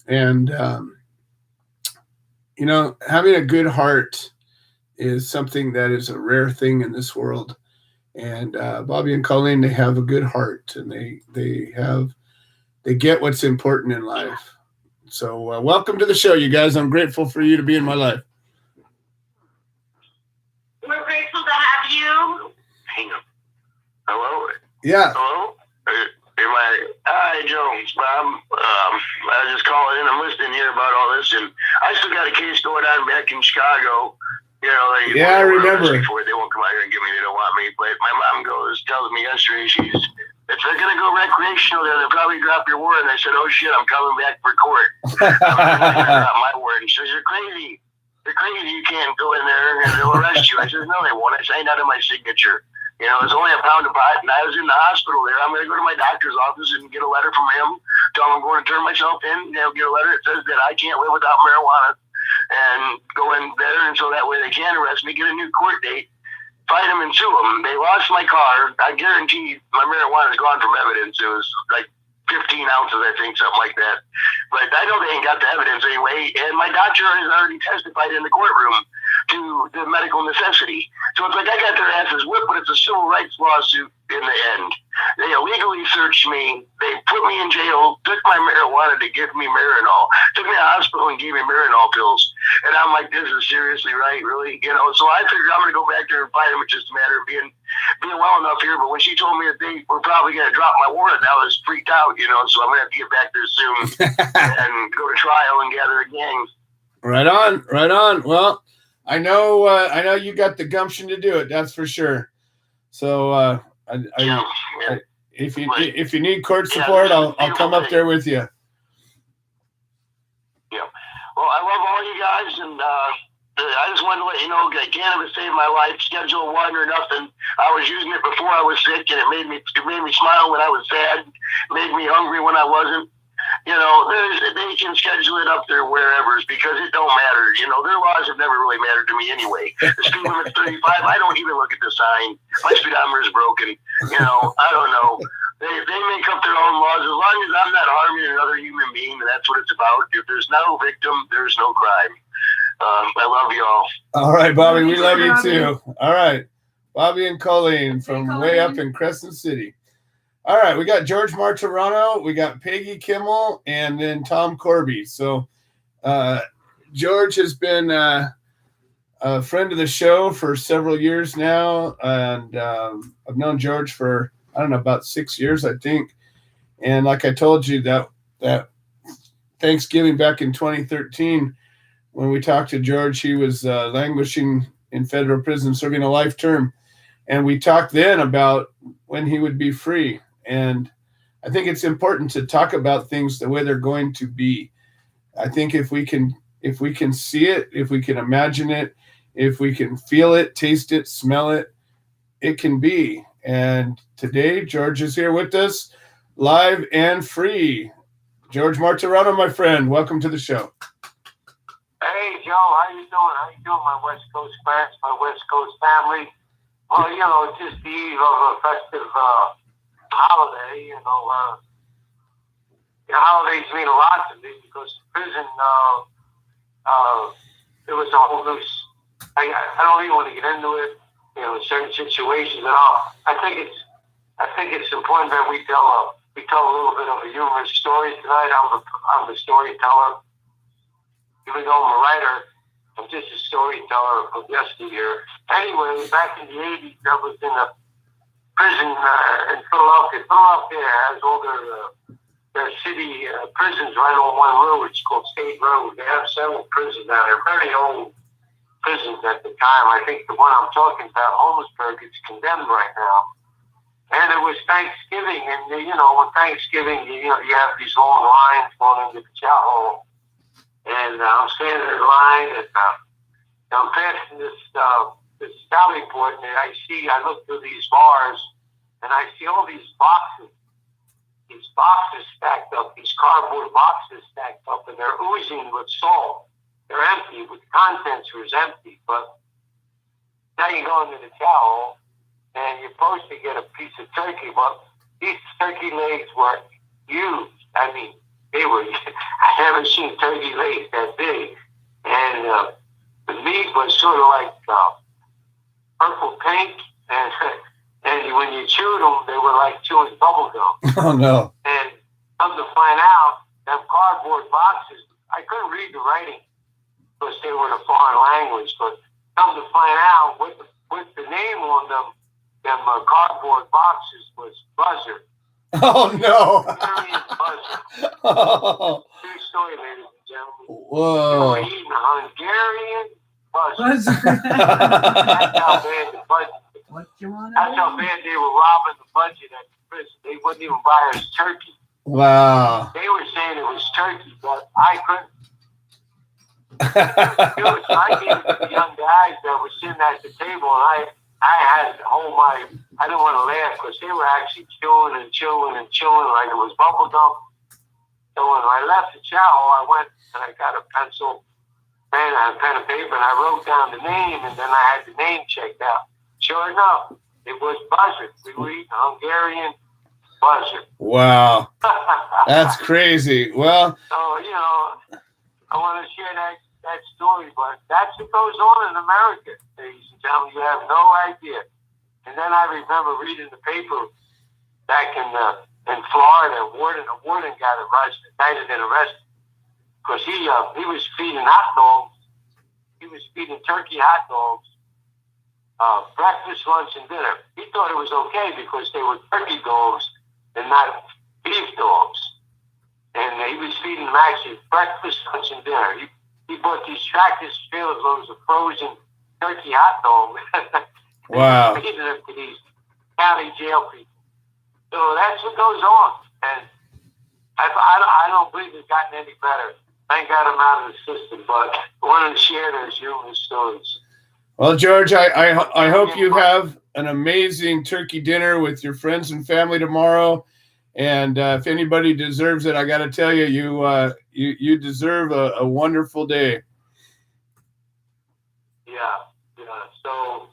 And, having a good heart is something that is a rare thing in this world. And Bobby and Colleen, they have a good heart, and they get what's important in life. So welcome to the show, you guys. I'm grateful for you to be in my life. We're grateful to have you. Hang on. Hello? Yeah. Hello? Hi, Jones. I was just calling in. I'm listening here about all this, and I still got a case going on back in Chicago. I remember. Before they won't come out here and get me. They don't want me. But my mom tells me yesterday, if they're gonna go recreational, they'll probably drop your warrant. I said, oh shit, I'm coming back for court. Not my warrant. She says, you're crazy. You're crazy. You can't go in there and they'll arrest you. I said, no, they won't. I signed out of my signature. It's only a pound of pot, and I was in the hospital there. I'm going to go to my doctor's office and get a letter from him. Tell him I'm going to turn myself in. Get a letter that says that I can't live without marijuana, and go in there, and so that way they can arrest me, get a new court date, fight them and sue them. They lost my car. I guarantee my marijuana is gone from evidence. It was like 15 ounces, I think, something like that. But I know they ain't got the evidence anyway, and my doctor has already testified in the courtroom to the medical necessity. So it's like I got their asses whipped, but it's a civil rights lawsuit in the end. They illegally searched me. They put me in jail, took my marijuana to give me Marinol, took me to the hospital and gave me Marinol pills. And I'm like, this is seriously right, really? So I figured I'm going to go back there and fight them. It's just a matter of being well enough here. But when she told me that they were probably going to drop my warrant, I was freaked out, so I'm going to have to get back there soon and go to trial and gather a gang. Right on, right on. Well, I know you got the gumption to do it. That's for sure. So if you need court support, I'll come up there with you. Yeah. Well, I love all you guys, and I just wanted to let you know that cannabis saved my life. Schedule 1 or nothing. I was using it before I was sick, and it made me smile when I was sad. Made me hungry when I wasn't. They can schedule it up there wherever, because it don't matter. Their laws have never really mattered to me anyway. The speed limit's 35. I don't even look at the sign. My speedometer is broken. I don't know. They make up their own laws. As long as I'm not harming another human being, that's what it's about. If there's no victim, there's no crime. I love you all. All right, Bobby. We love you too. All right. Bobby and Colleen from way up in Crescent City. All right, we got George Martirano, we got Peggy Kimmel, and then Tom Corby. So George has been a friend of the show for several years now, and I've known George for, about 6 years, I think. And like I told you, that Thanksgiving back in 2013, when we talked to George, he was languishing in federal prison, serving a life term. And we talked then about when he would be free. And I think it's important to talk about things the way they're going to be. I think if we can see it, if we can imagine it, if we can feel it, taste it, smell it, it can be. And today, George is here with us, live and free. George Martirano, my friend, welcome to the show. Hey, Joe, how you doing? How you doing, my West Coast friends, my West Coast family? Well, you know, it's just the eve of a festive holiday. Holidays mean a lot to me because prison, it was a whole new. I don't even want to get into it. You know, certain situations and all. I think it's important that we tell a little bit of a humorous story tonight. I'm the storyteller. Even though I'm a writer, I'm just a storyteller of yesteryear. Anyway, back in the 80s, I was in a prison in Philadelphia. Philadelphia has all their city prisons right on one road. It's called State Road. They have several prisons now. They're very old prisons at the time. I think the one I'm talking about, Holmesburg, is condemned right now. And it was Thanksgiving, and on Thanksgiving, you have these long lines going into the chow hall. And I'm standing in line, and I'm passing this sally port, and I look through these bars, and I see all these boxes stacked up, these cardboard boxes stacked up, and they're oozing with salt. They're empty, the contents was empty, but now you go into the chow hall, and you're supposed to get a piece of turkey, but these turkey legs were huge. I mean, they were, I haven't seen turkey legs that big. And the meat was sort of like purple pink. And when you chewed them, they were like chewing bubble gum. Oh, no. And come to find out, them cardboard boxes, I couldn't read the writing because they were in a foreign language. But come to find out, with the name on them cardboard boxes was Buzzard. Oh, no. Hungarian buzzard. Oh. True story, ladies and gentlemen. Whoa. They were eating a Hungarian buzzard. That's how bad the budget. What you want? That's how bad they were robbing the budget at the prison. They wouldn't even buy us turkey. Wow. They were saying it was turkey, but I couldn't do it. So I gave it to the young guys that were sitting at the table, and I had to hold I didn't want to laugh because they were actually chewing like it was bubble gum. So when I left the chow, I went and I got a pencil, and a pen and paper, and I wrote down the name, and then I had the name checked out. Sure enough, it was Buzzard. We were eating Hungarian Buzzard. Wow. That's crazy. Well, So, I want to share that story, but that's what goes on in America, ladies and gentlemen. You have no idea. And then I remember reading the paper back in Florida. A warden got indicted and arrested because he was feeding hot dogs. He was feeding turkey hot dogs, breakfast, lunch, and dinner. He thought it was okay because they were turkey dogs and not beef dogs. And he was feeding them actually breakfast, lunch, and dinner. He bought these tractors trailers loads of frozen turkey hot dogs. wow. Feeding them to these county jail people. So that's what goes on. And I don't believe it's gotten any better. Thank God I'm out of the system, but I wanted to share those human stories. Well, George, I hope you have an amazing turkey dinner with your friends and family tomorrow. And if anybody deserves it, I got to tell you, you deserve a wonderful day. Yeah. So,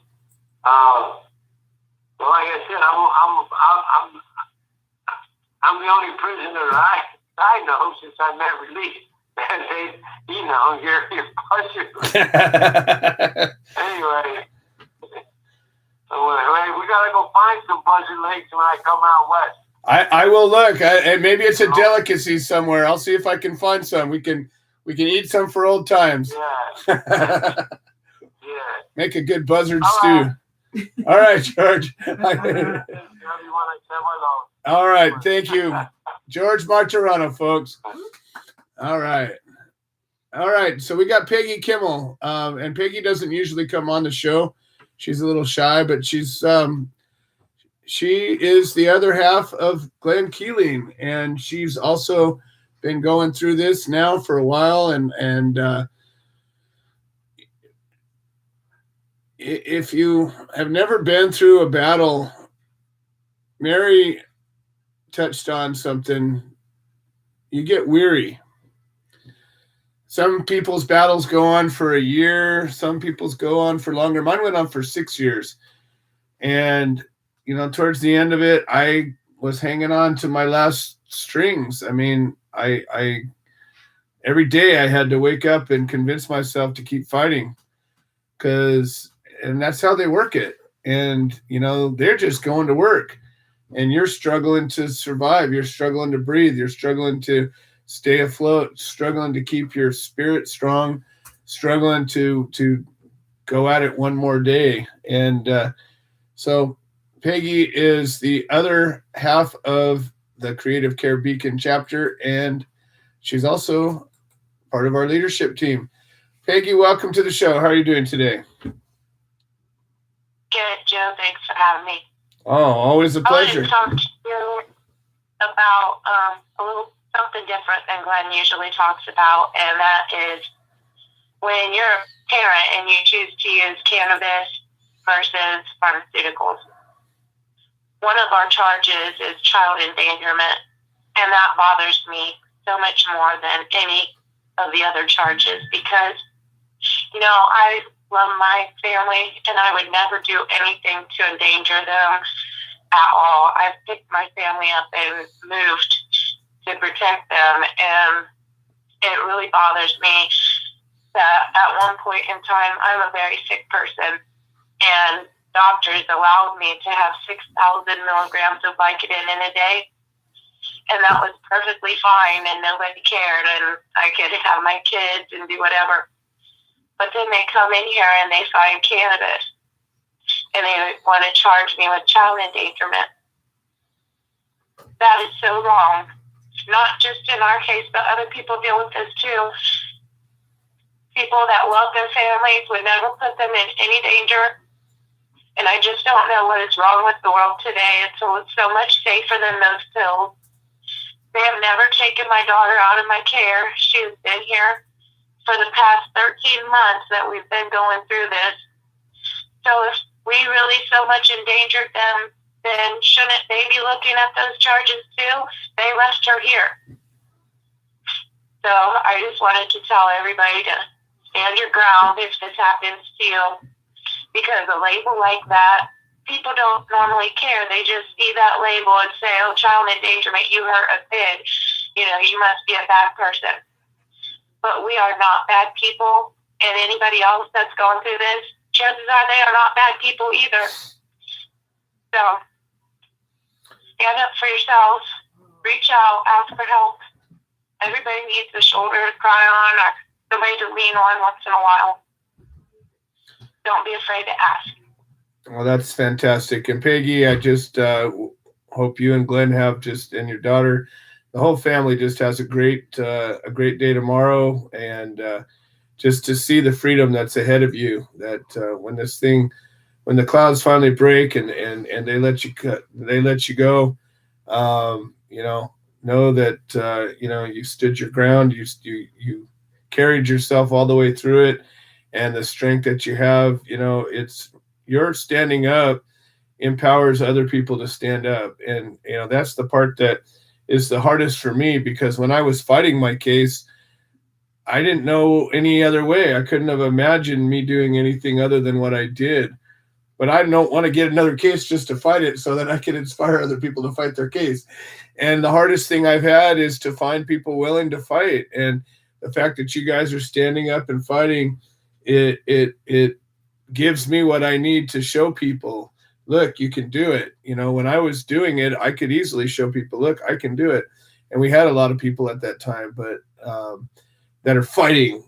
like I said, I'm the only prisoner I know since I met released. And they, Hungarian buzzard. Anyway, we gotta go find some buzzard legs when I come out west. I will look, and maybe it's a delicacy somewhere. I'll see if I can find some. We can eat some for old times. Yeah. Yeah. Make a good buzzard stew. All right, George. All right, thank you, George Martirano, folks. All right. All right, so we got Peggy Kimmel, and Peggy doesn't usually come on the show. She's a little shy, but she is the other half of Glenn Keeling, and she's also been going through this now for a while. And if you have never been through a battle, Mary touched on something. You get weary. Some people's battles go on for a year. Some people's go on for longer. Mine went on for 6 years. And, towards the end of it, I was hanging on to my last strings. I mean, I every day I had to wake up and convince myself to keep fighting, and that's how they work it. And, they're just going to work, and you're struggling to survive. You're struggling to breathe. You're struggling to stay afloat, struggling to keep your spirit strong, struggling to go at it one more day. And so Peggy is the other half of the Creative Care Beacon chapter, and she's also part of our leadership team. Peggy, welcome to the show. How are you doing today? Good, Joe. Thanks for having me. Oh, always a pleasure. I wanted to talk to you about a little something different than Glenn usually talks about, and that is when you're a parent and you choose to use cannabis versus pharmaceuticals. One of our charges is child endangerment, and that bothers me so much more than any of the other charges because, I love my family and I would never do anything to endanger them at all. I picked my family up and moved to protect them, and it really bothers me that at one point in time I'm a very sick person and doctors allowed me to have 6,000 milligrams of Vicodin in a day, and that was perfectly fine and nobody cared, and I could have my kids and do whatever. But then they come in here and they find cannabis and they want to charge me with child endangerment. That is so wrong. Not just in our case, but other people deal with this too. People that love their families would never put them in any danger. And I just don't know what is wrong with the world today. It's so much safer than those pills. They have never taken my daughter out of my care. She's been here for the past 13 months that we've been going through this. So if we really so much endangered them, then shouldn't they be looking at those charges too? They left her here. So I just wanted to tell everybody to stand your ground if this happens to you, because a label like that, people don't normally care. They just see that label and say, oh, child endangerment, you hurt a kid. You must be a bad person. But we are not bad people, and anybody else that's going through this, chances are they are not bad people either. So stand up for yourselves, reach out, ask for help. Everybody needs a shoulder to cry on or somebody to lean on once in a while. Don't be afraid to ask. Well, that's fantastic. And Peggy, I just hope you and Glenn and your daughter, the whole family just has a great day tomorrow, and just to see the freedom that's ahead of you. That when the clouds finally break and they let you go, know that you stood your ground. You carried yourself all the way through it, and the strength that you have. It's your standing up empowers other people to stand up, and that's the part that is the hardest for me, because when I was fighting my case, I didn't know any other way. I couldn't have imagined me doing anything other than what I did. But I don't want to get another case just to fight it so that I can inspire other people to fight their case. And the hardest thing I've had is to find people willing to fight. And the fact that you guys are standing up and fighting, it gives me what I need to show people. Look, you can do it. When I was doing it, I could easily show people, look, I can do it. And we had a lot of people at that time, but that are fighting.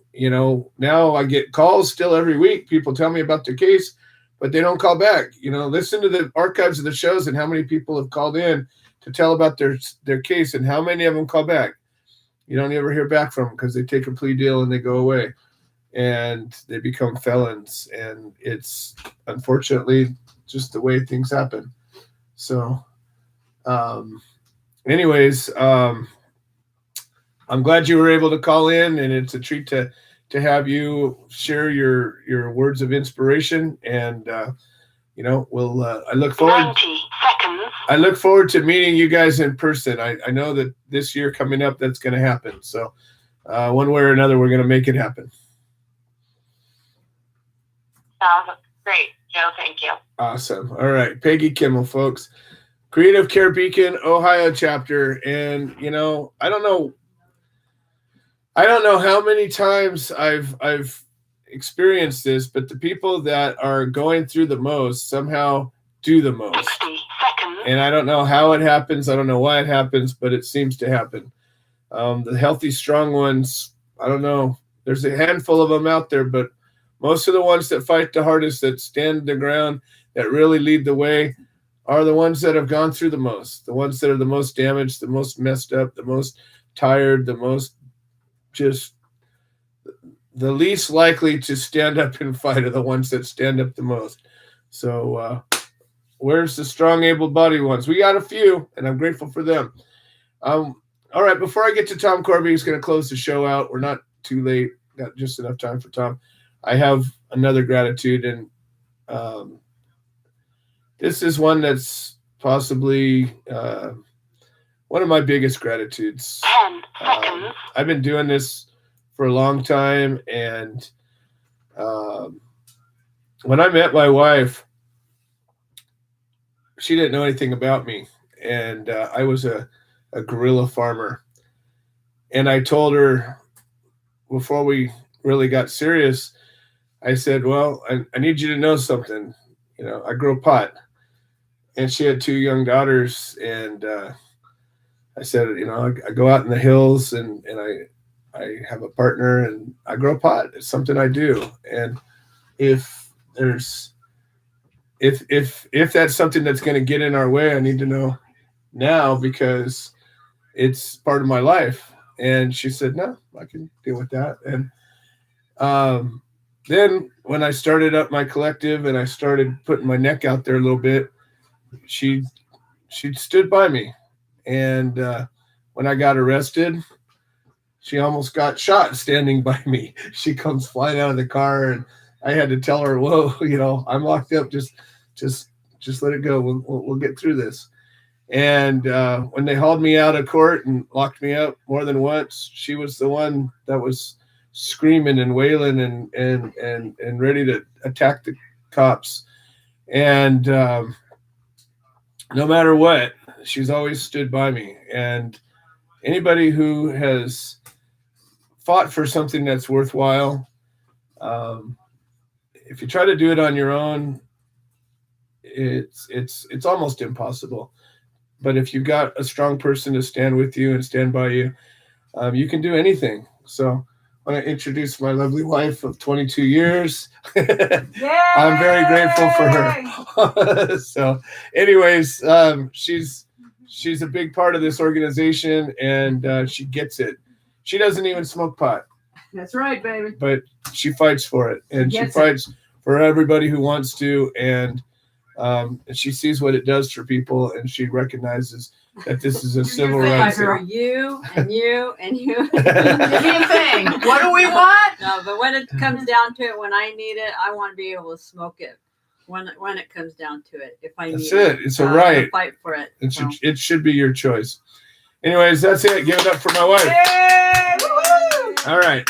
Now I get calls still every week. People tell me about their case, but they don't call back. Listen to the archives of the shows and how many people have called in to tell about their case and how many of them call back. you don't ever hear back from them because they take a plea deal and they go away and they become felons. And it's unfortunately just the way things happen. So, anyways, I'm glad you were able to call in, and it's a treat to have you share your words of inspiration. And we'll I look forward 90 seconds. I look forward to meeting you guys in person. I know that this year coming up, that's going to happen. So one way or another, we're going to make it happen. Great, Joe. Thank you. Awesome. All right. Peggy Kimmel, folks. Creative Care Beacon, Ohio chapter. And, I don't know how many times I've experienced this, but the people that are going through the most somehow do the most. 60 seconds. And I don't know how it happens. I don't know why it happens, but it seems to happen. The healthy, strong ones, I don't know. There's a handful of them out there, but most of the ones that fight the hardest, that stand the ground, that really lead the way, are the ones that have gone through the most, the ones that are the most damaged, the most messed up, the most tired, the most just the least likely to stand up and fight are the ones that stand up the most. So where's the strong, able-bodied ones? We got a few, and I'm grateful for them. All right, before I get to Tom Corby, who's going to close the show out, we're not too late, got just enough time for Tom. I have another gratitude, and this is one that's possibly one of my biggest gratitudes. 10 seconds. I've been doing this for a long time, and when I met my wife, she didn't know anything about me, and I was a guerrilla farmer. And I told her before we really got serious, I said, well, I need you to know something. I grow pot. And she had 2 young daughters, and I said, I go out in the hills, and I have a partner, and I grow pot. It's something I do. And if that's something that's going to get in our way, I need to know now, because it's part of my life. And she said, no, I can deal with that. And then when I started up my collective and I started putting my neck out there a little bit, she stood by me. And when I got arrested, she almost got shot standing by me. She comes flying out of the car, and I had to tell her, whoa, I'm locked up. Just let it go. We'll get through this. And when they hauled me out of court and locked me up more than once, she was the one that was screaming and wailing and ready to attack the cops. And no matter what, she's always stood by me. And anybody who has fought for something that's worthwhile, if you try to do it on your own, it's almost impossible. But if you've got a strong person to stand with you and stand by you, you can do anything. So I want to introduce my lovely wife of 22 years. I'm very grateful for her. So anyways, she's a big part of this organization, and she gets it. She doesn't even smoke pot. That's right, baby. But she fights for it, and she fights for everybody who wants to. And she sees what it does for people, and she recognizes that this is a civil rights. For you and you and you. Give me a thing. What do we want? No, but when it comes down to it, when I need it, I want to be able to smoke it. When it comes down to it, if I need That's it. It's a I'll right. fight for it. It should be your choice. Anyways, that's it. Give it up for my wife. Yay! Woo-hoo! All right.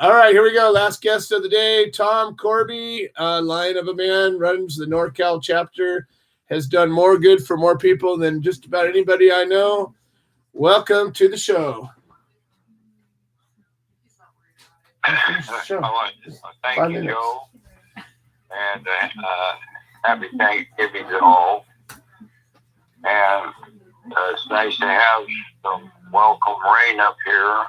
All right, here we go. Last guest of the day, Tom Corby, Lion of a Man, runs the NorCal chapter, has done more good for more people than just about anybody I know. Welcome to the show. Thank you, Joe. And happy Thanksgiving to all. And it's nice to have some welcome rain up here.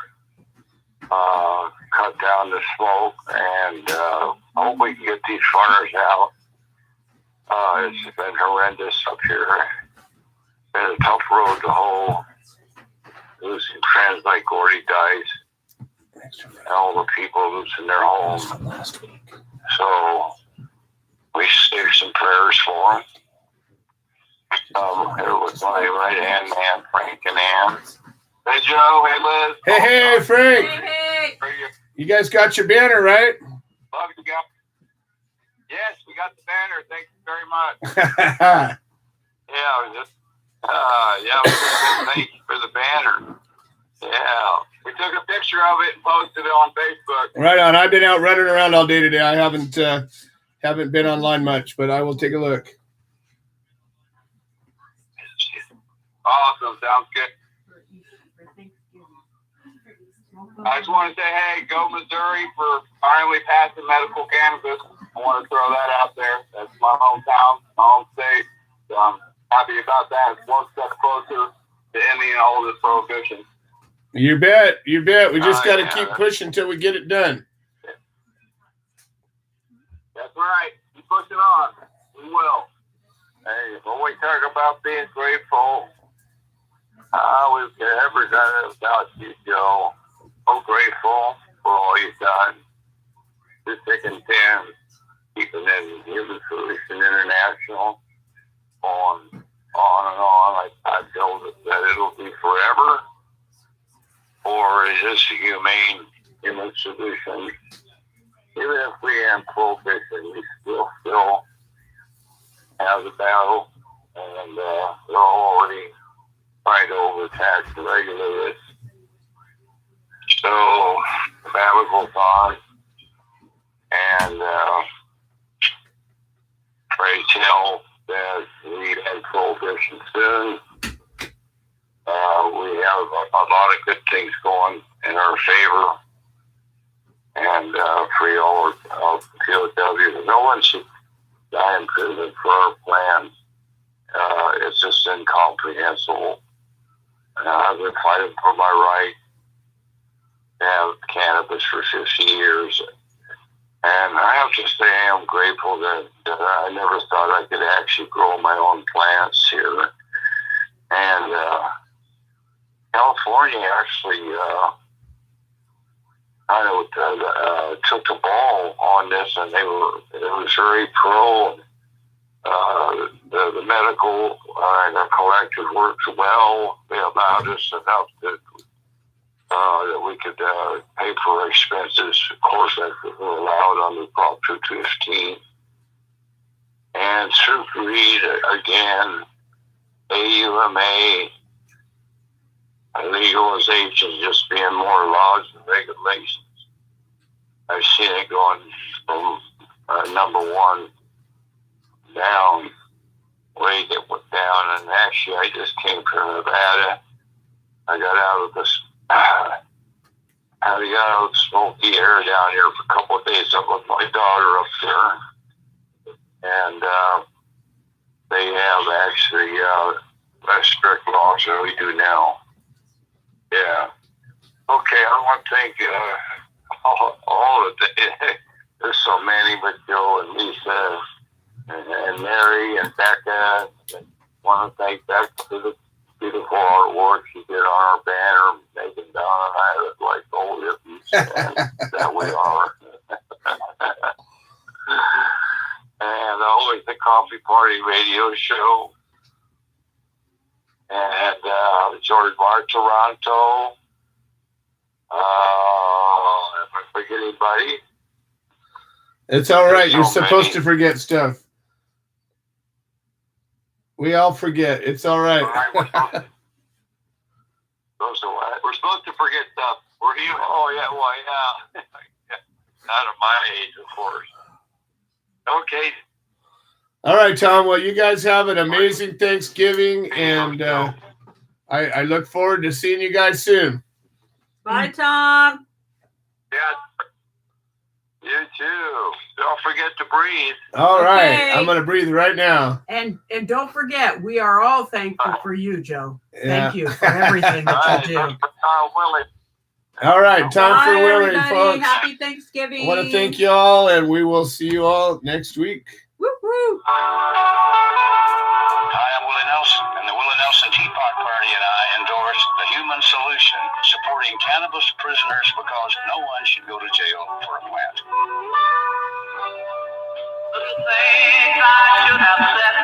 Cut down the smoke, and I hope we can get these fires out. It's been horrendous up here. Been a tough road to hoe. losing friends like Gordy Dice, and all the people losing their homes. So we say some prayers for them. Here with my right-hand man, Frank and Ann. Hey, Joe. Hey, Liz. Hey, Frank. Hey, You guys got your banner, right? Love you, guys. Yes, we got the banner. Thank you very much. Thank you for the banner. Yeah, we took a picture of it and posted it on Facebook. Right on. I've been out running around all day today. I haven't been online much, but I will take a look. Awesome, sounds good. I just want to say, hey, go Missouri for finally passing medical cannabis. I want to throw that out there. That's my hometown, my home state. So I'm happy about that. It's one step closer to ending all this prohibition. You bet. You bet. We just got to Yeah, keep pushing until we get it done. That's right. Keep pushing on. We will. Hey, when we talk about being grateful, we've never done it without you, Joe. I'm grateful for all you've done. Just taking 10, keeping in Human Solution International, on and on. I feel that it'll be forever. Or is this a humane human solution? Even if we end prohibition, we still have the battle, and they're already trying to overtax and regulate it. So the battle goes on, and pray tell that we end prohibition soon. We have a lot of good things going in our favor, and free all of POWs. No one should die in prison for our plans. It's just incomprehensible. I've been fighting for my right to have cannabis for 50 years. And I have to say I'm grateful that I never thought I could actually grow my own plants here. And California actually kind of took the ball on this, and it was very pro. The medical and the collective works well. They allowed us enough that we could pay for our expenses. Of course, that were allowed under Prop 215. And through Reed, again, AUMA, legalization just being more laws and regulations. I've seen it going from number one down, way it went down. And actually, I just came from Nevada. I got out of this. I got out of smoky air down here for a couple of days. I with my daughter up there, and they have actually less strict laws than we do now. Yeah. Okay, I want to thank all of the. There's so many, but Joe and Lisa and Mary and Becca. I want to thank Becca for the beautiful artwork she did on our banner, making Don and I look like old hippies, and that we are. And always the Coffee Party radio show. And George Bar Toronto. If I forget anybody. It's all right. You're So supposed many. to forget stuff. We all forget. It's all right. We're supposed to forget stuff. We're human. Oh, yeah. Well, yeah. Not at my age, of course. Okay. All right, Tom. Well, you guys have an amazing Thanksgiving, and I look forward to seeing you guys soon. Bye, Tom. Yeah. You too. Don't forget to breathe. All right. Okay. I'm going to breathe right now. And don't forget, we are all thankful for you, Joe. Yeah. Thank you for everything that you do. Willie. All right. Time Bye, for Willie, everybody. folks. Happy Thanksgiving. I want to thank you all, and we will see you all next week. Woo woo. Hi, I'm Willie Nelson, and the Willie Nelson Teapot Party and I endorse the Human one solution, supporting cannabis prisoners because no one should go to jail for a plant. The things I should have said